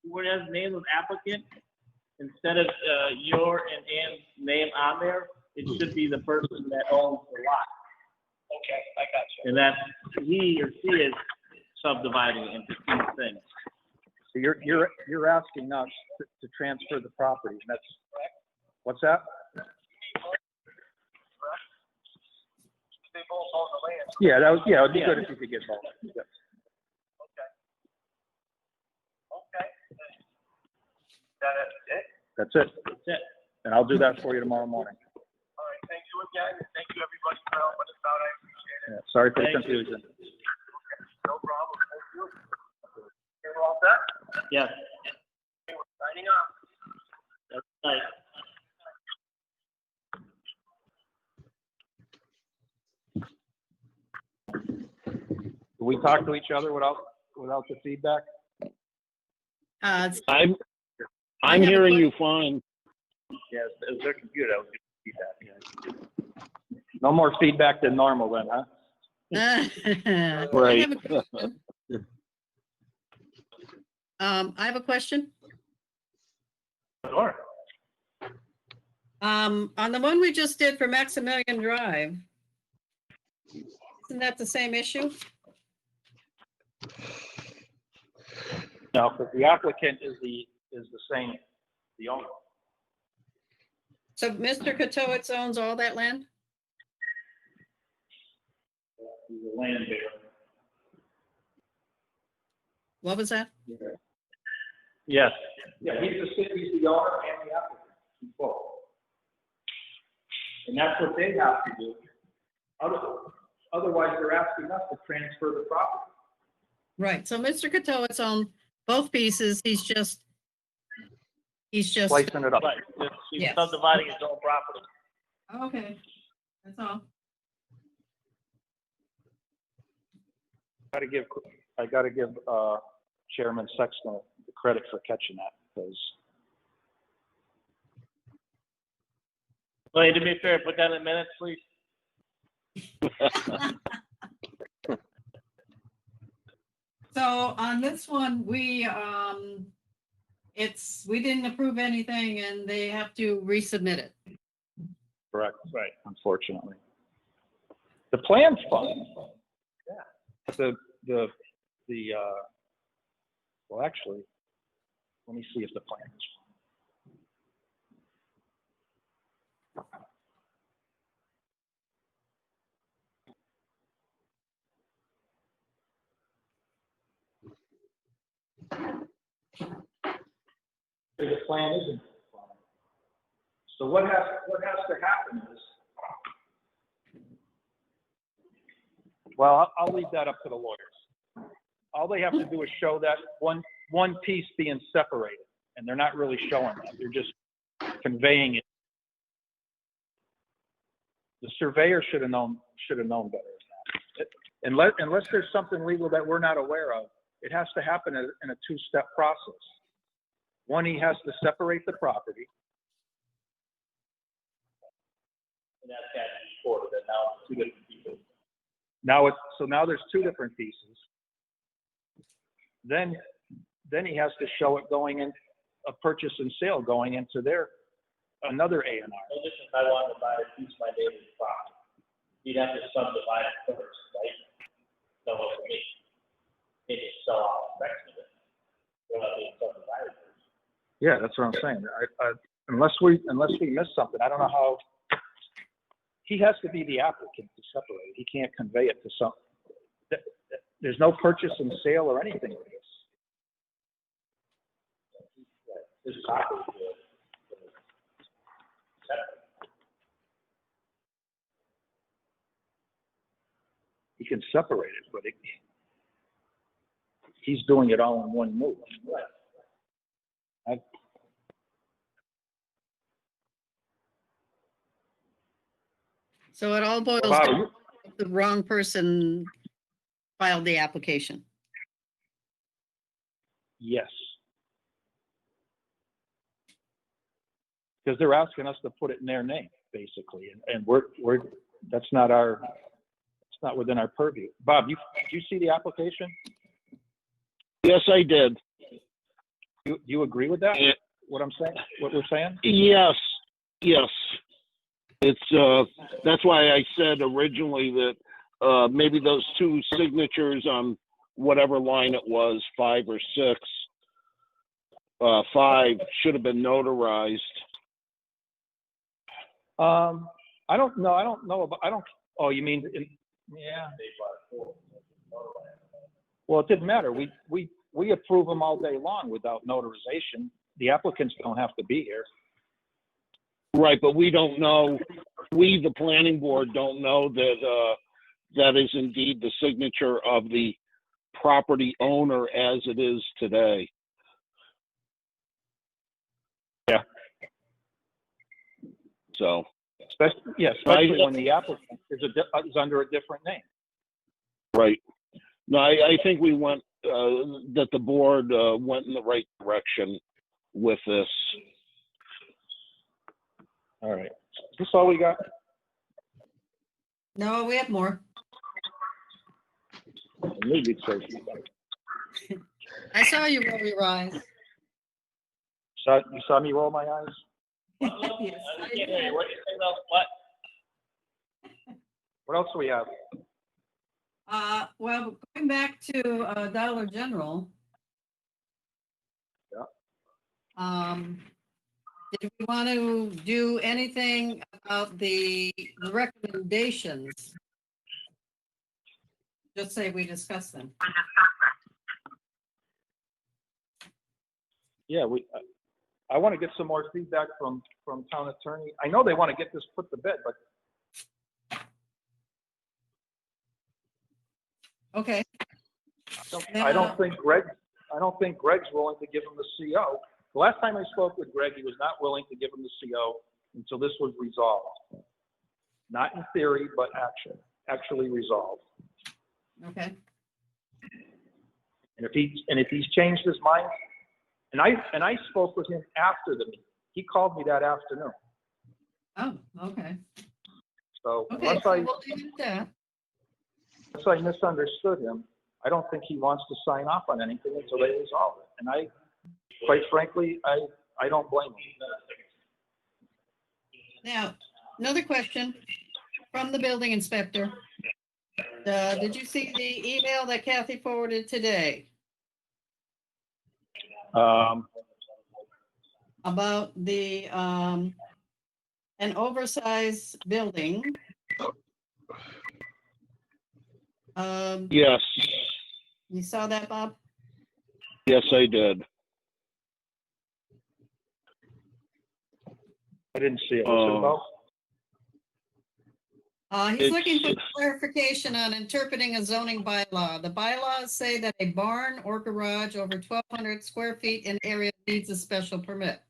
where it has the name of applicant, instead of, your and Ann's name on there, it should be the person that owns the lot. Okay, I got you. And that he or she is subdividing it into two things. So you're asking us to transfer the property, and that's, what's that? They both own the land. Yeah, it'd be good if you could get both. Yes. Okay. Okay. That it? That's it. That's it. And I'll do that for you tomorrow morning. All right, thank you again, and thank you everybody for helping us out, I appreciate it. Yeah, sorry for the Thank you. confusion. No problem, thank you. You're all set? Yes. Okay, we're signing off. That's right. Do we talk to each other without the feedback? It's- I'm hearing you fine. Yes, it was their computer that was giving feedback. No more feedback than normal then, huh? Right. I have a question. Sure. On the one we just did for Maximilian Drive, isn't that the same issue? No, because the applicant is the same, the owner. So Mr. Katowitz owns all that land? He's a land bearer. What was that? Yes. Yeah, he's the owner and the applicant, both. And that's what they have to do. Otherwise, they're asking us to transfer the property. Right, so Mr. Katowitz owns both pieces, he's just. Slicing it up. Right, he's Yes. subdividing his own property. Okay, that's all. I gotta give Chairman Sexton the credit for catching that, because Well, do me a favor, put that in minutes, please. So on this one, we didn't approve anything and they have to resubmit it. Correct. Right. Unfortunately. The plan's fine. Yeah. Well, actually, let me see if the plan is fine. The plan isn't fine. So what has to happen is, well, I'll leave that up to the lawyers. All they have to do is show that one piece being separated, and they're not really showing that. They're just conveying it. The surveyor should have known better than that. Unless there's something legal that we're not aware of, it has to happen in a two-step process. One, he has to separate the property. And that's got to be recorded, and now it's two different pieces. Now there's two different pieces. Then he has to show it going in a purchase and sale going into another A&R. So this is, I want to buy a piece of my neighbor's property. You'd have to subdivide it first, right? So what for me? It is sell off the rest of it. Well, it's subdivided first. Yeah, that's what I'm saying. Unless we miss something, I don't know how. He has to be the applicant to separate it. He can't convey it to some. There's no purchase and sale or anything with this. This property is separate. He can separate it, but he's doing it all in one move. Right. So it all boils Bob, down to the wrong person filed the application. yes. Because they're asking us to put it in their name, basically, and that's not within our purview. Bob, did you see the application? Yes, I did. You agree with that? Yeah. What I'm saying? What we're saying? Yes. It's that's why I said originally that maybe those two signatures on whatever line it was, 5 or 6, 5 should have been notarized. I don't know about. Oh, you mean? Yeah. Well, it didn't matter. We approve them all day long without notarization. The applicants don't have to be here. Right, but we don't know. We, the planning board, don't know that that is indeed the signature of the property owner as it is today. Yeah. So. Especially when the applicant is under a different name. Right. No, I think we went, that the board went in the right direction with this. All right. Is this all we got? No, we have more. Maybe so. I saw you roll your eyes. You saw me roll my eyes? Yes, I can't hear you. What you say about what? What else do we have? Well, going back to Dollar General. Yeah. Did we want to do anything about the recommendations? Just say we discussed them. Yeah, I want to get some more feedback from town attorney. I know they want to get this put to bed, but. Okay. I don't think Greg's willing to give him the CO. The last time I spoke with Greg, he was not willing to give him the CO until this was resolved. Not in theory, but actually resolved. Okay. And if he's changed his mind, and I spoke with him after the meeting. He called me that afternoon. Oh, okay. So Okay, unless so I, we'll leave it at that. unless I misunderstood him, I don't think he wants to sign off on anything until they resolve it. And I, quite frankly, I don't blame him. Now, another question from the building inspector. Did you see the email that Kathy forwarded today about the, an oversized building? Yes, You saw that, Bob? yes, I did. I didn't see it. What's it about? He's It's- looking for clarification on interpreting a zoning bylaw. The bylaws say that a barn or garage over 1,200 square feet in area needs a special permit.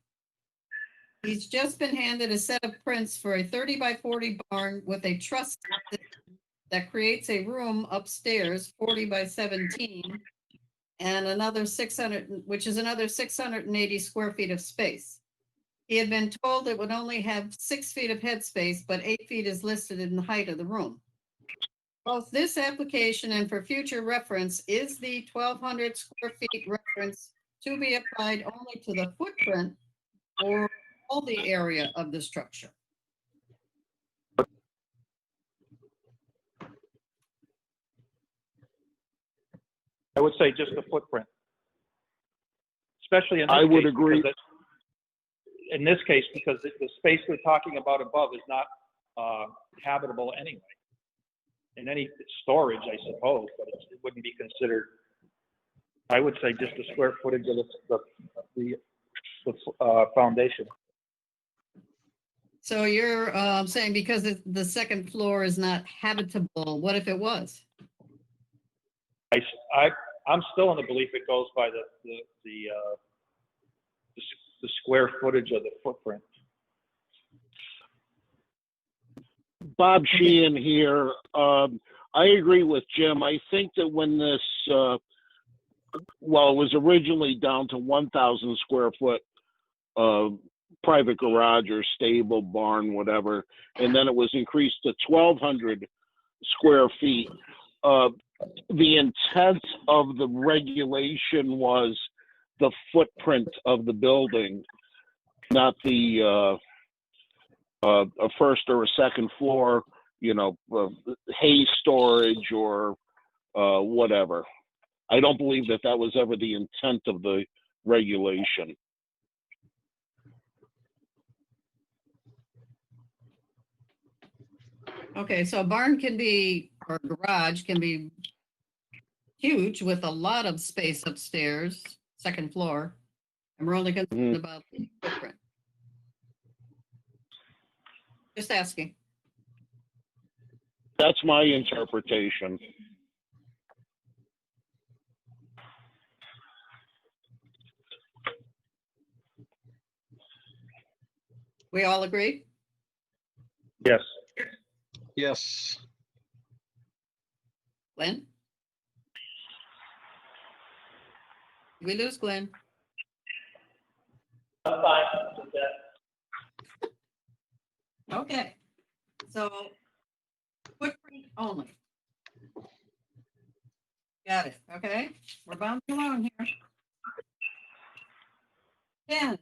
He's just been handed a set of prints for a 30 by 40 barn with a truss that creates a room upstairs, 40 by 17, and another 600, which is another 680 square feet of space. He had been told it would only have 6 feet of headspace, but 8 feet is listed in the height of the room. Both this application and for future reference is the 1,200 square feet reference to be applied only to the footprint or all the area of the structure. I would say just the footprint. Especially in this I would case, agree. because in this case, because the space we're talking about above is not habitable anyway. In any storage, I suppose, but it wouldn't be considered. I would say just the square footage of the foundation. So you're saying because the second floor is not habitable, what if it was? I'm still in the belief it goes by the square footage of the footprint. Bob Sheehan here. I agree with Jim. I think that when this, well, it was originally down to 1,000 square foot private garage or stable, barn, whatever, and then it was increased to 1,200 square feet. The intent of the regulation was the footprint of the building, not the a first or a second floor, hay storage or whatever. I don't believe that was ever the intent of the regulation. Okay, so a barn can be, or garage can be huge with a lot of space upstairs, second floor. And we're only concerned about the footprint. Just asking. That's my interpretation. We all agree? Yes. Yes. Glenn? Did we lose Glenn? I'm fine with that. Okay, so footprint only. Got it, okay? We're bouncing along here. 10.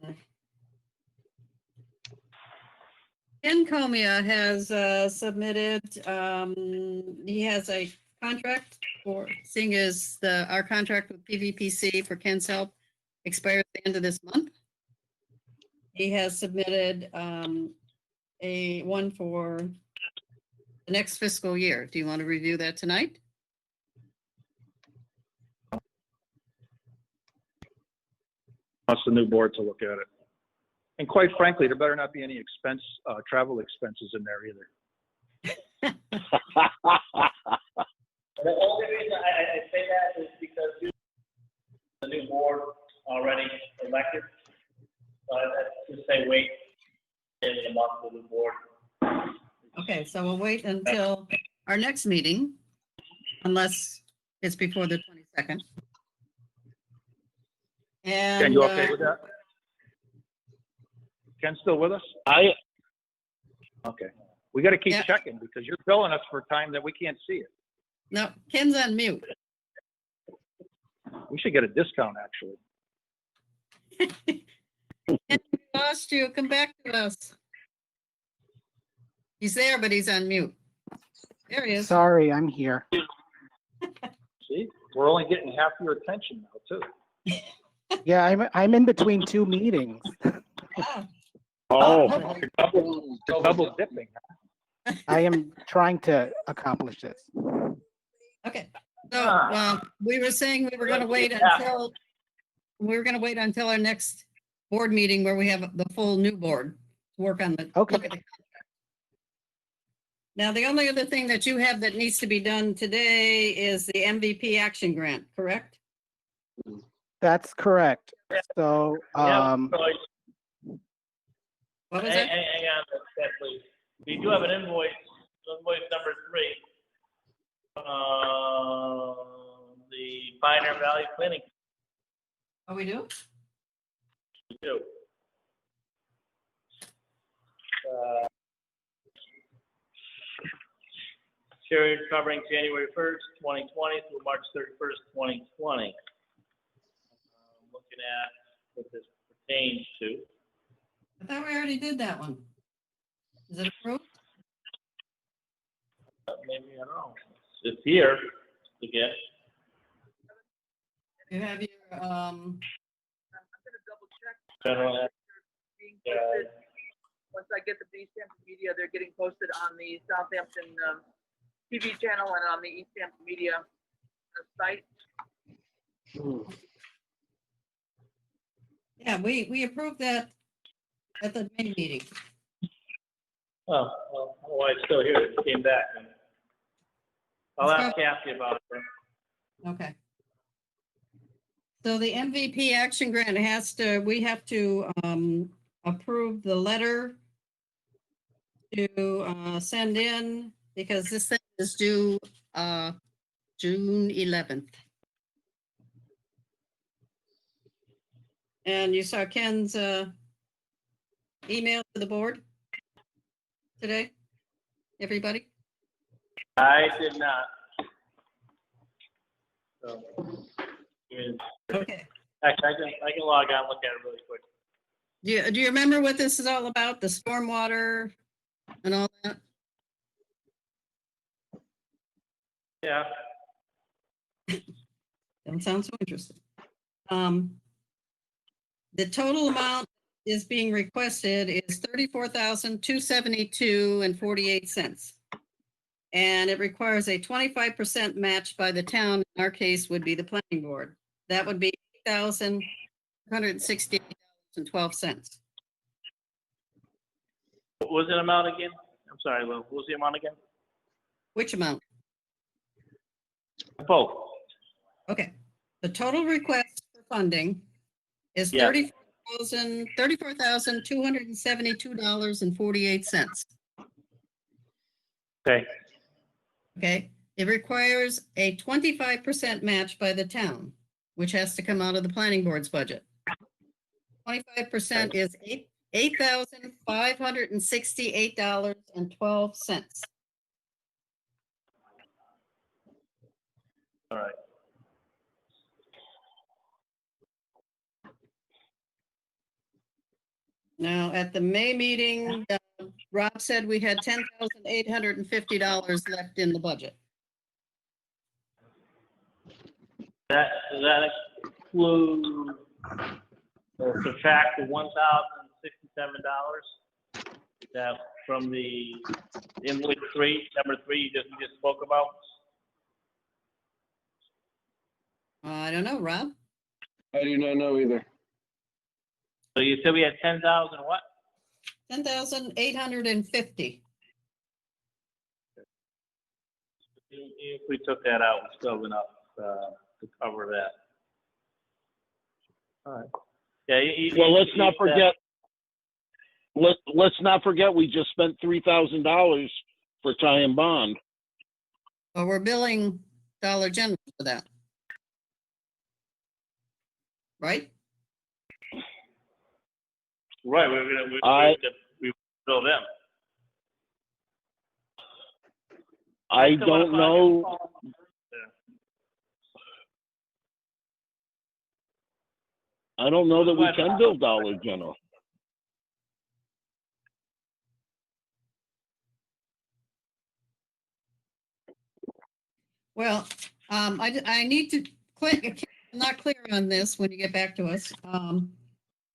Ken Comia has submitted, he has a contract for, seeing as our contract with PVPC for Ken's help expires at the end of this month. He has submitted a one for the next fiscal year. Do you want to review that tonight? Wants the new board to look at it. And quite frankly, there better not be any travel expenses in there either. The only reason I say that is because the new board already elected. So I just say wait in a month for the board. Okay, so we'll wait until our next meeting, unless it's before the 22nd. And Ken, you okay with that? Ken still with us? Okay. We gotta keep Yeah. checking because you're billing us for time that we can't see it. No, Ken's on mute. We should get a discount, actually. Ken, we lost you. Come back to us. He's there, but he's on mute. There he is. Sorry, I'm here. See, we're only getting half your attention now, too. Yeah, I'm in between two meetings. Ah, Oh, Double dipping. I am trying to accomplish this. okay. So, we were saying we were gonna wait until, our next board meeting where we have the full new board to work on the. Okay. look at the- Now, the only other thing that you have that needs to be done today is the MVP action grant, correct? That's correct. So, What was that? Hang on, a sec, please. We do have an invoice number 3. The Pioneer Valley Clinic. Oh, we do? We do. Period covering January 1st, 2020 through March 31st, 2020. Looking at what this pertains to. I thought we already did that one. Is it approved? Maybe, I don't know. It's here again. You have your, General, Once I get the East Hampton Media, they're getting posted on the Southampton TV channel and on the East Hampton Media site. yeah, we approved that at the May meeting. Oh, well, I don't know why it's still here. It came back. I'll ask Kathy about it. Okay. So the MVP action grant we have to approve the letter to send in because this thing is due June 11th. And you saw Ken's email to the board today, everybody? I did not. So, okay. Actually, I can log on and look at it really quick. Do you remember what this is all about? The stormwater and all that? Yeah. Don't sound so interesting. The total amount is being requested is $34,272.48. And it requires a 25% match by the town. In our case would be the planning board. That would be $8,168.12. What was the amount again? I'm sorry, Lou. What was the amount again? Which amount? Both. Okay. The total request for funding is Yeah. $34,272.48. Okay. Okay. It requires a 25% match by the town, which has to come out of the planning board's budget. 25% is $8,568.12. All right. Now, at the May meeting, Rob said we had $10,850 left in the budget. Does that include or subtract the $1,067 that from the invoice 3, number 3 you just spoke about? I don't know, Rob. I do not know either. So you said we had 10,000 what? 10,850. If we took that out, we're still enough to cover that. All right. Yeah. Well, let's not forget. Let's not forget we just spent $3,000 for tie and bond. Well, we're billing Dollar General for that. Right? Right. We bill them. I still wanna don't know. find I don't know that we can build Dollar General. Well, I need to click, I'm not clear on this when you get back to us.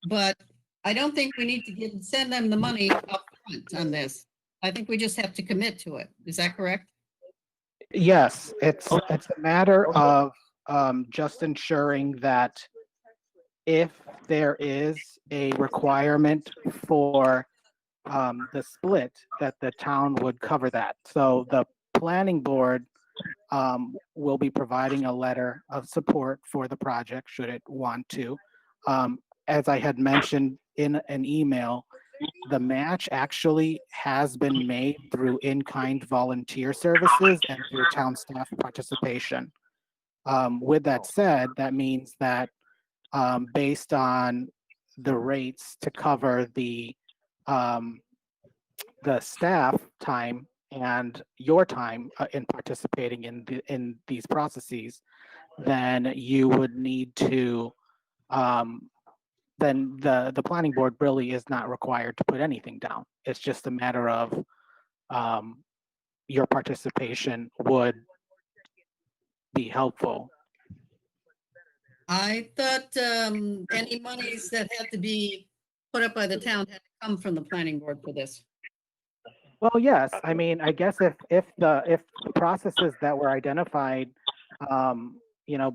But I don't think we need to send them the money up front on this. I think we just have to commit to it. Is that correct? Yes, it's a matter of just ensuring that if there is a requirement for the split, that the town would cover that. So the planning board will be providing a letter of support for the project should it want to. As I had mentioned in an email, the match actually has been made through in-kind volunteer services and through town staff participation. With that said, that means that based on the rates to cover the staff time and your time in participating in these processes, then you would need to then the planning board really is not required to put anything down. It's just a matter of your participation would be helpful. I thought any monies that had to be put up by the town had to come from the planning board for this. Well, yes. I mean, I guess if the processes that were identified,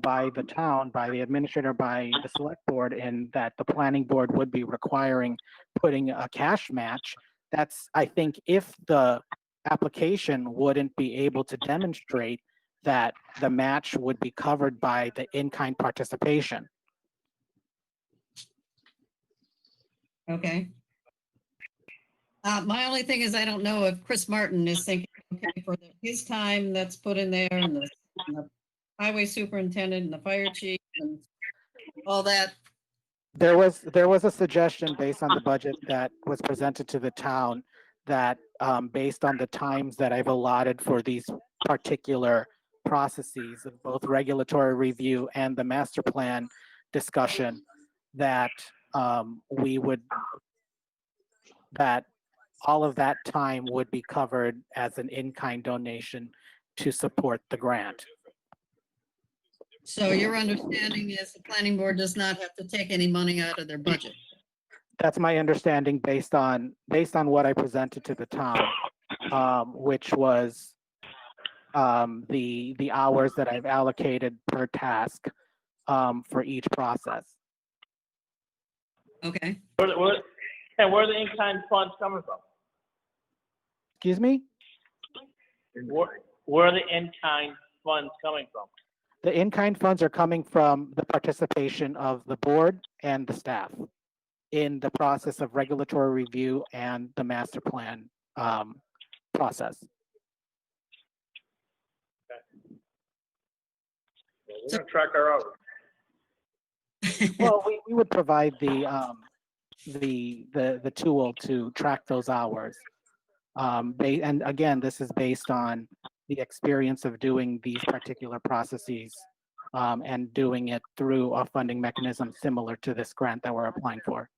by the town, by the administrator, by the select board, and that the planning board would be requiring putting a cash match, that's, I think, if the application wouldn't be able to demonstrate that the match would be covered by the in-kind participation. Okay. My only thing is I don't know if Chris Martin is thinking, okay, for his time that's put in there and the highway superintendent and the fire chief and all that. There was a suggestion based on the budget that was presented to the town that based on the times that I've allotted for these particular processes of both regulatory review and the master plan discussion, that that all of that time would be covered as an in-kind donation to support the grant. So your understanding is the planning board does not have to take any money out of their budget? That's my understanding based on what I presented to the town, which was the hours that I've allocated per task for each process. Okay. And where are the in-kind funds coming from? Excuse me? Where are the in-kind funds coming from? The in-kind funds are coming from the participation of the board and the staff in the process of regulatory review and the master plan process. We're gonna track our hours. Well, we would provide the tool to track those hours. And again, this is based on the experience of doing these particular processes and doing it through a funding mechanism similar to this grant that we're applying for.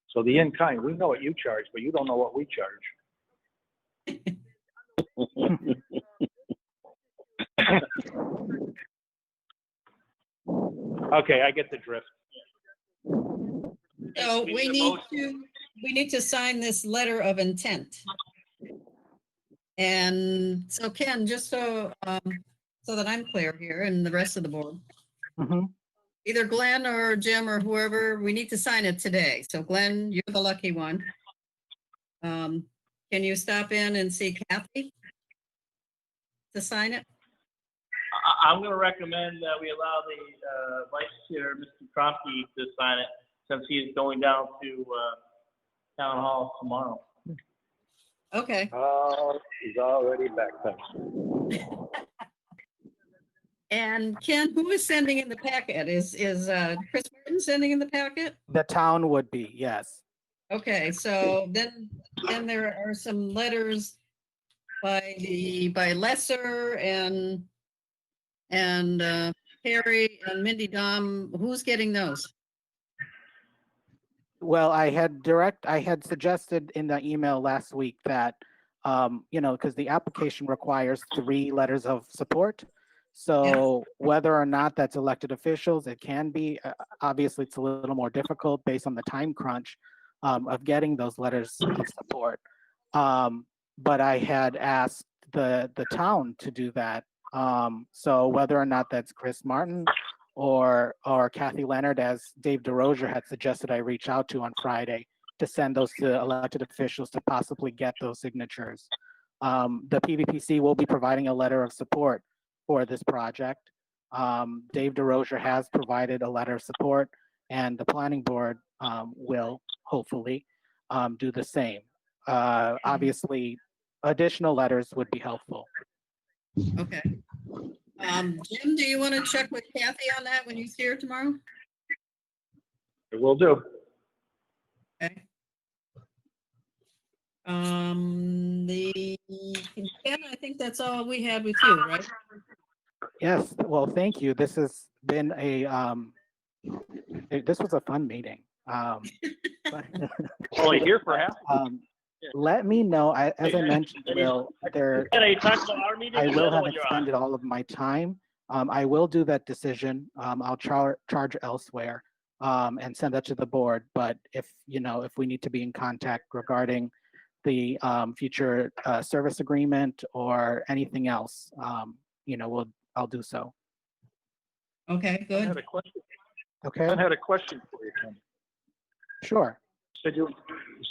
So the in-kind, we know what you charge, but you don't know what we charge. Okay, I get the drift. So we need to sign this letter of intent. And so Ken, just so that I'm clear here and the rest of the board, either Glenn or Jim or whoever, we need to sign it today. So Glenn, you're the lucky one. Can you stop in and see Kathy to sign it? I'm going to recommend that we allow the vice chair, Mr. Tromke, to sign it since he's going down to town hall tomorrow. Okay. He's already backpedaled. And Ken, who is sending in the packet? Is Chris Martin sending in the packet? The town would be, yes. Okay, so then there are some letters by Lesser and Harry and Mindy Dom. Who's getting those? Well, I had suggested in the email last week that, because the application requires 3 letters of support. So whether or not that's elected officials, it can be, obviously it's a little more difficult based on the time crunch of getting those letters of support. But I had asked the town to do that. So whether or not that's Chris Martin or Kathy Leonard, as Dave DeRozier had suggested I reach out to on Friday to send those to elected officials to possibly get those signatures. The PVPC will be providing a letter of support for this project. Dave DeRozier has provided a letter of support, and the planning board will hopefully do the same. Obviously, additional letters would be helpful. Okay. Jim, do you want to check with Kathy on that when you see her tomorrow? It will do. Okay. Ken, I think that's all we had with you, right? Yes, well, thank you. This has been this was a fun meeting. Only here for half. Let me know, as I mentioned, Will, Are you talking about our meeting? I or the will other have one you're on? expended all of my time. I will do that decision. I'll charge elsewhere and send that to the board. But if we need to be in contact regarding the future service agreement or anything else, I'll do so. Okay, I had good. a question. Okay. I had a question for you, Ken. Sure. You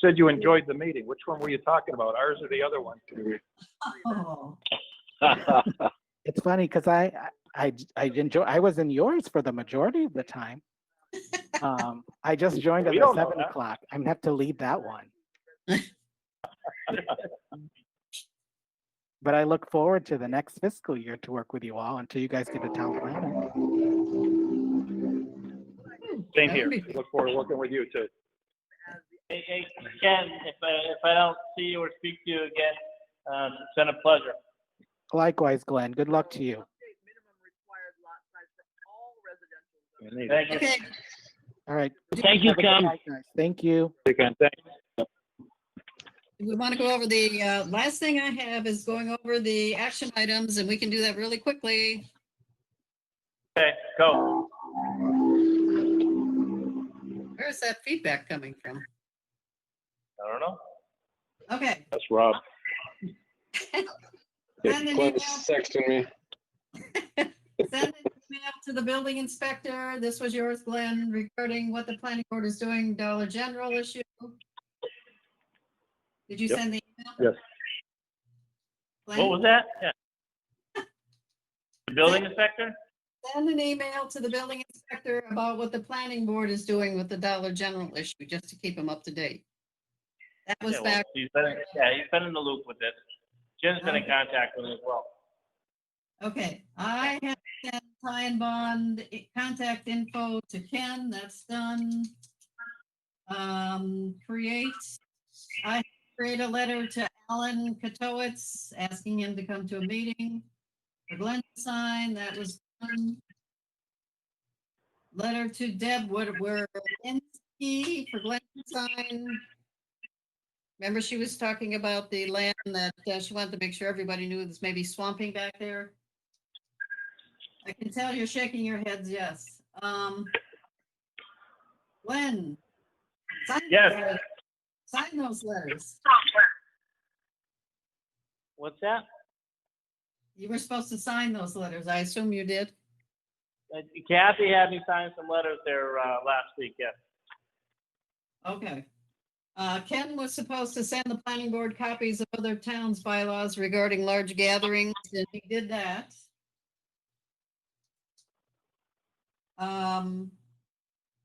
said you enjoyed the meeting. Which one were you talking about? Ours or the other one? Oh, It's funny because I was in yours for the majority of the time. I just joined at We the don't know 7 that. o'clock. I'm gonna have to lead that one. But I look forward to the next fiscal year to work with you all until you guys get a town planner. Same here. Look forward to working with you too. Hey, Ken, if I don't see you or speak to you again, it's been a pleasure. Likewise, Glenn. Good luck to you. Thank you. okay. All right. Thank you, Have a good Ken. night, guys. Thank you. Again, thanks. We want to go over the last thing I have is going over the action items, and we can do that really quickly. Okay, go. Where's that feedback coming from? I don't know. Okay. That's Rob. Send an Glenn's email. sexting me. Send an email to the building inspector. This was yours, Glenn, regarding what the planning board is doing, Dollar General issue. Did you Yep. send the email? Yes. Glenn? What was that? Yeah. The building inspector? Send an email to the building inspector about what the planning board is doing with the Dollar General issue, just to keep him up to date. That was Yeah, well, back. he's been in the loop with this. Jim's been in contact with him as well. Okay, I have sent Ty and Bond contact info to Ken, that's done. I create a letter to Alan Katowitz, asking him to come to a meeting. For Glenn to sign, that was done. Letter to Deb Woodward-Insky for Glenn to sign. Remember, she was talking about the land that she wanted to make sure everybody knew there's maybe swamping back there. I can tell you're shaking your heads, yes. Glenn, sign Yes. those letters. Sign those letters. What's that? You were supposed to sign those letters. I assume you did. Kathy had me sign some letters there last week, yes. Okay. Ken was supposed to send the planning board copies of other towns' bylaws regarding large gatherings, and he did that.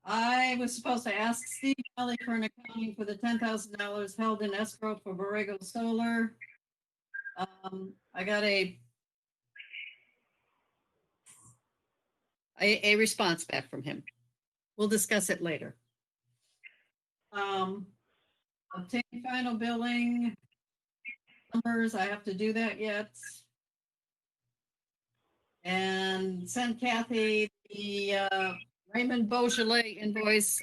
I was supposed to ask Steve Kelly for an accounting for the $10,000 held in escrow for Borrego Solar. I got a response back from him. We'll discuss it later. Obtain final billing. numbers. I have to do that yet. And send Kathy the Raymond Beaujolais invoice.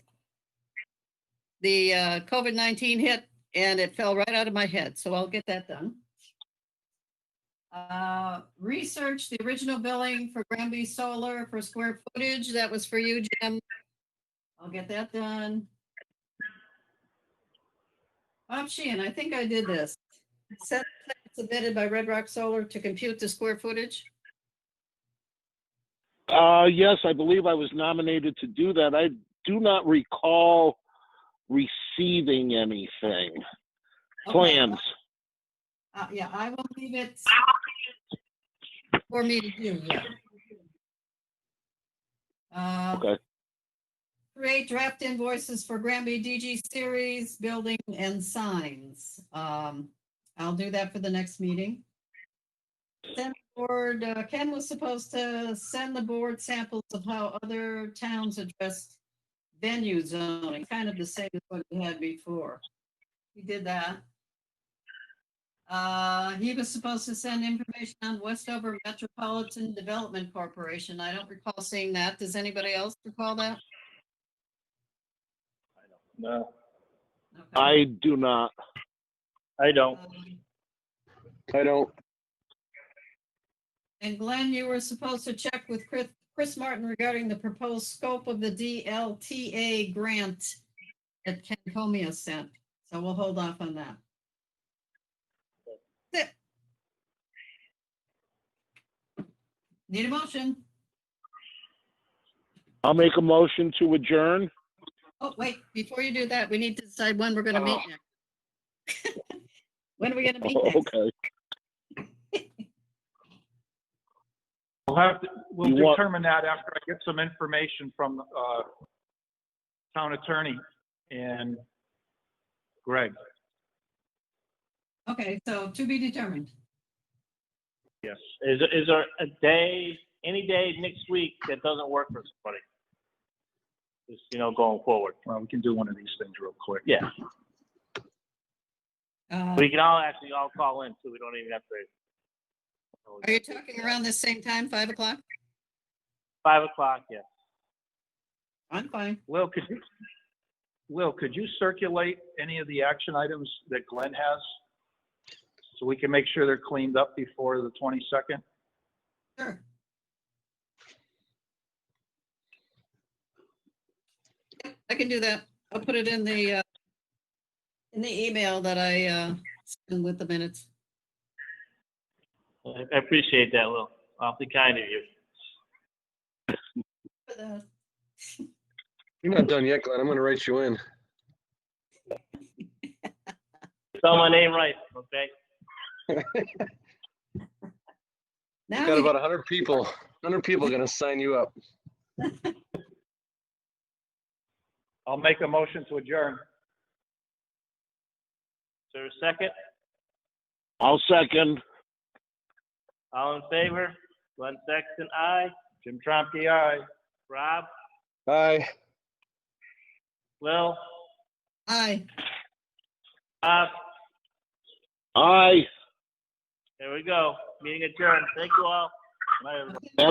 The COVID-19 hit and it fell right out of my head, so I'll get that done. Research the original billing for Granby Solar for square footage. That was for you, Jim. I'll get that done. Bob Sheehan, I think I did this. Submitted by Red Rock Solar to compute the square footage. Yes, I believe I was nominated to do that. I do not recall receiving anything. Okay. Plans. Yeah, I will leave it for me to do, yeah. Okay. Create draft invoices for Granby DG series, building and signs. I'll do that for the next meeting. Send board, Ken was supposed to send the board samples of how other towns addressed venue zoning, kind of the same as what we had before. He did that. He was supposed to send information on Westover Metropolitan Development Corporation. I don't recall seeing that. Does anybody else recall that? No, Okay. I do not. I don't. I don't. And Glenn, you were supposed to check with Chris Martin regarding the proposed scope of the DLTA grant that Ken Comia sent. So we'll hold off on that. That's it. Need a motion? I'll make a motion to adjourn. Oh, wait, before you do that, we need to decide when we're gonna meet next. When are we gonna meet next? Okay. We'll You want- determine that after I get some information from, town attorney and Greg. Okay, so to be determined. Yes. Is there a day, any day next week that doesn't work for somebody? Just, going forward. Well, we can do one of these things real quick. Yeah. We can all call in, so we don't even have to. Are you talking around the same time, 5 o'clock? 5 o'clock, yeah. I'm fine. Will, could you circulate any of the action items that Glenn has? So we can make sure they're cleaned up before the 22nd? Sure. I can do that. I'll put it in the email that I send with the minutes. I appreciate that, Will. Awfully kind of you. You're not done yet, Glenn. I'm gonna write you in. Spell my name right, okay? Now Got we about 100 people. 100 people gonna sign you up. I'll make a motion to adjourn. Is there a second? I'll second. All in favor? Glenn Sexton, aye. Jim Tromke, aye. Rob? Bye. Will? Aye. Bob? Aye. There we go. Meeting adjourned. Thank you all. Bye, everyone.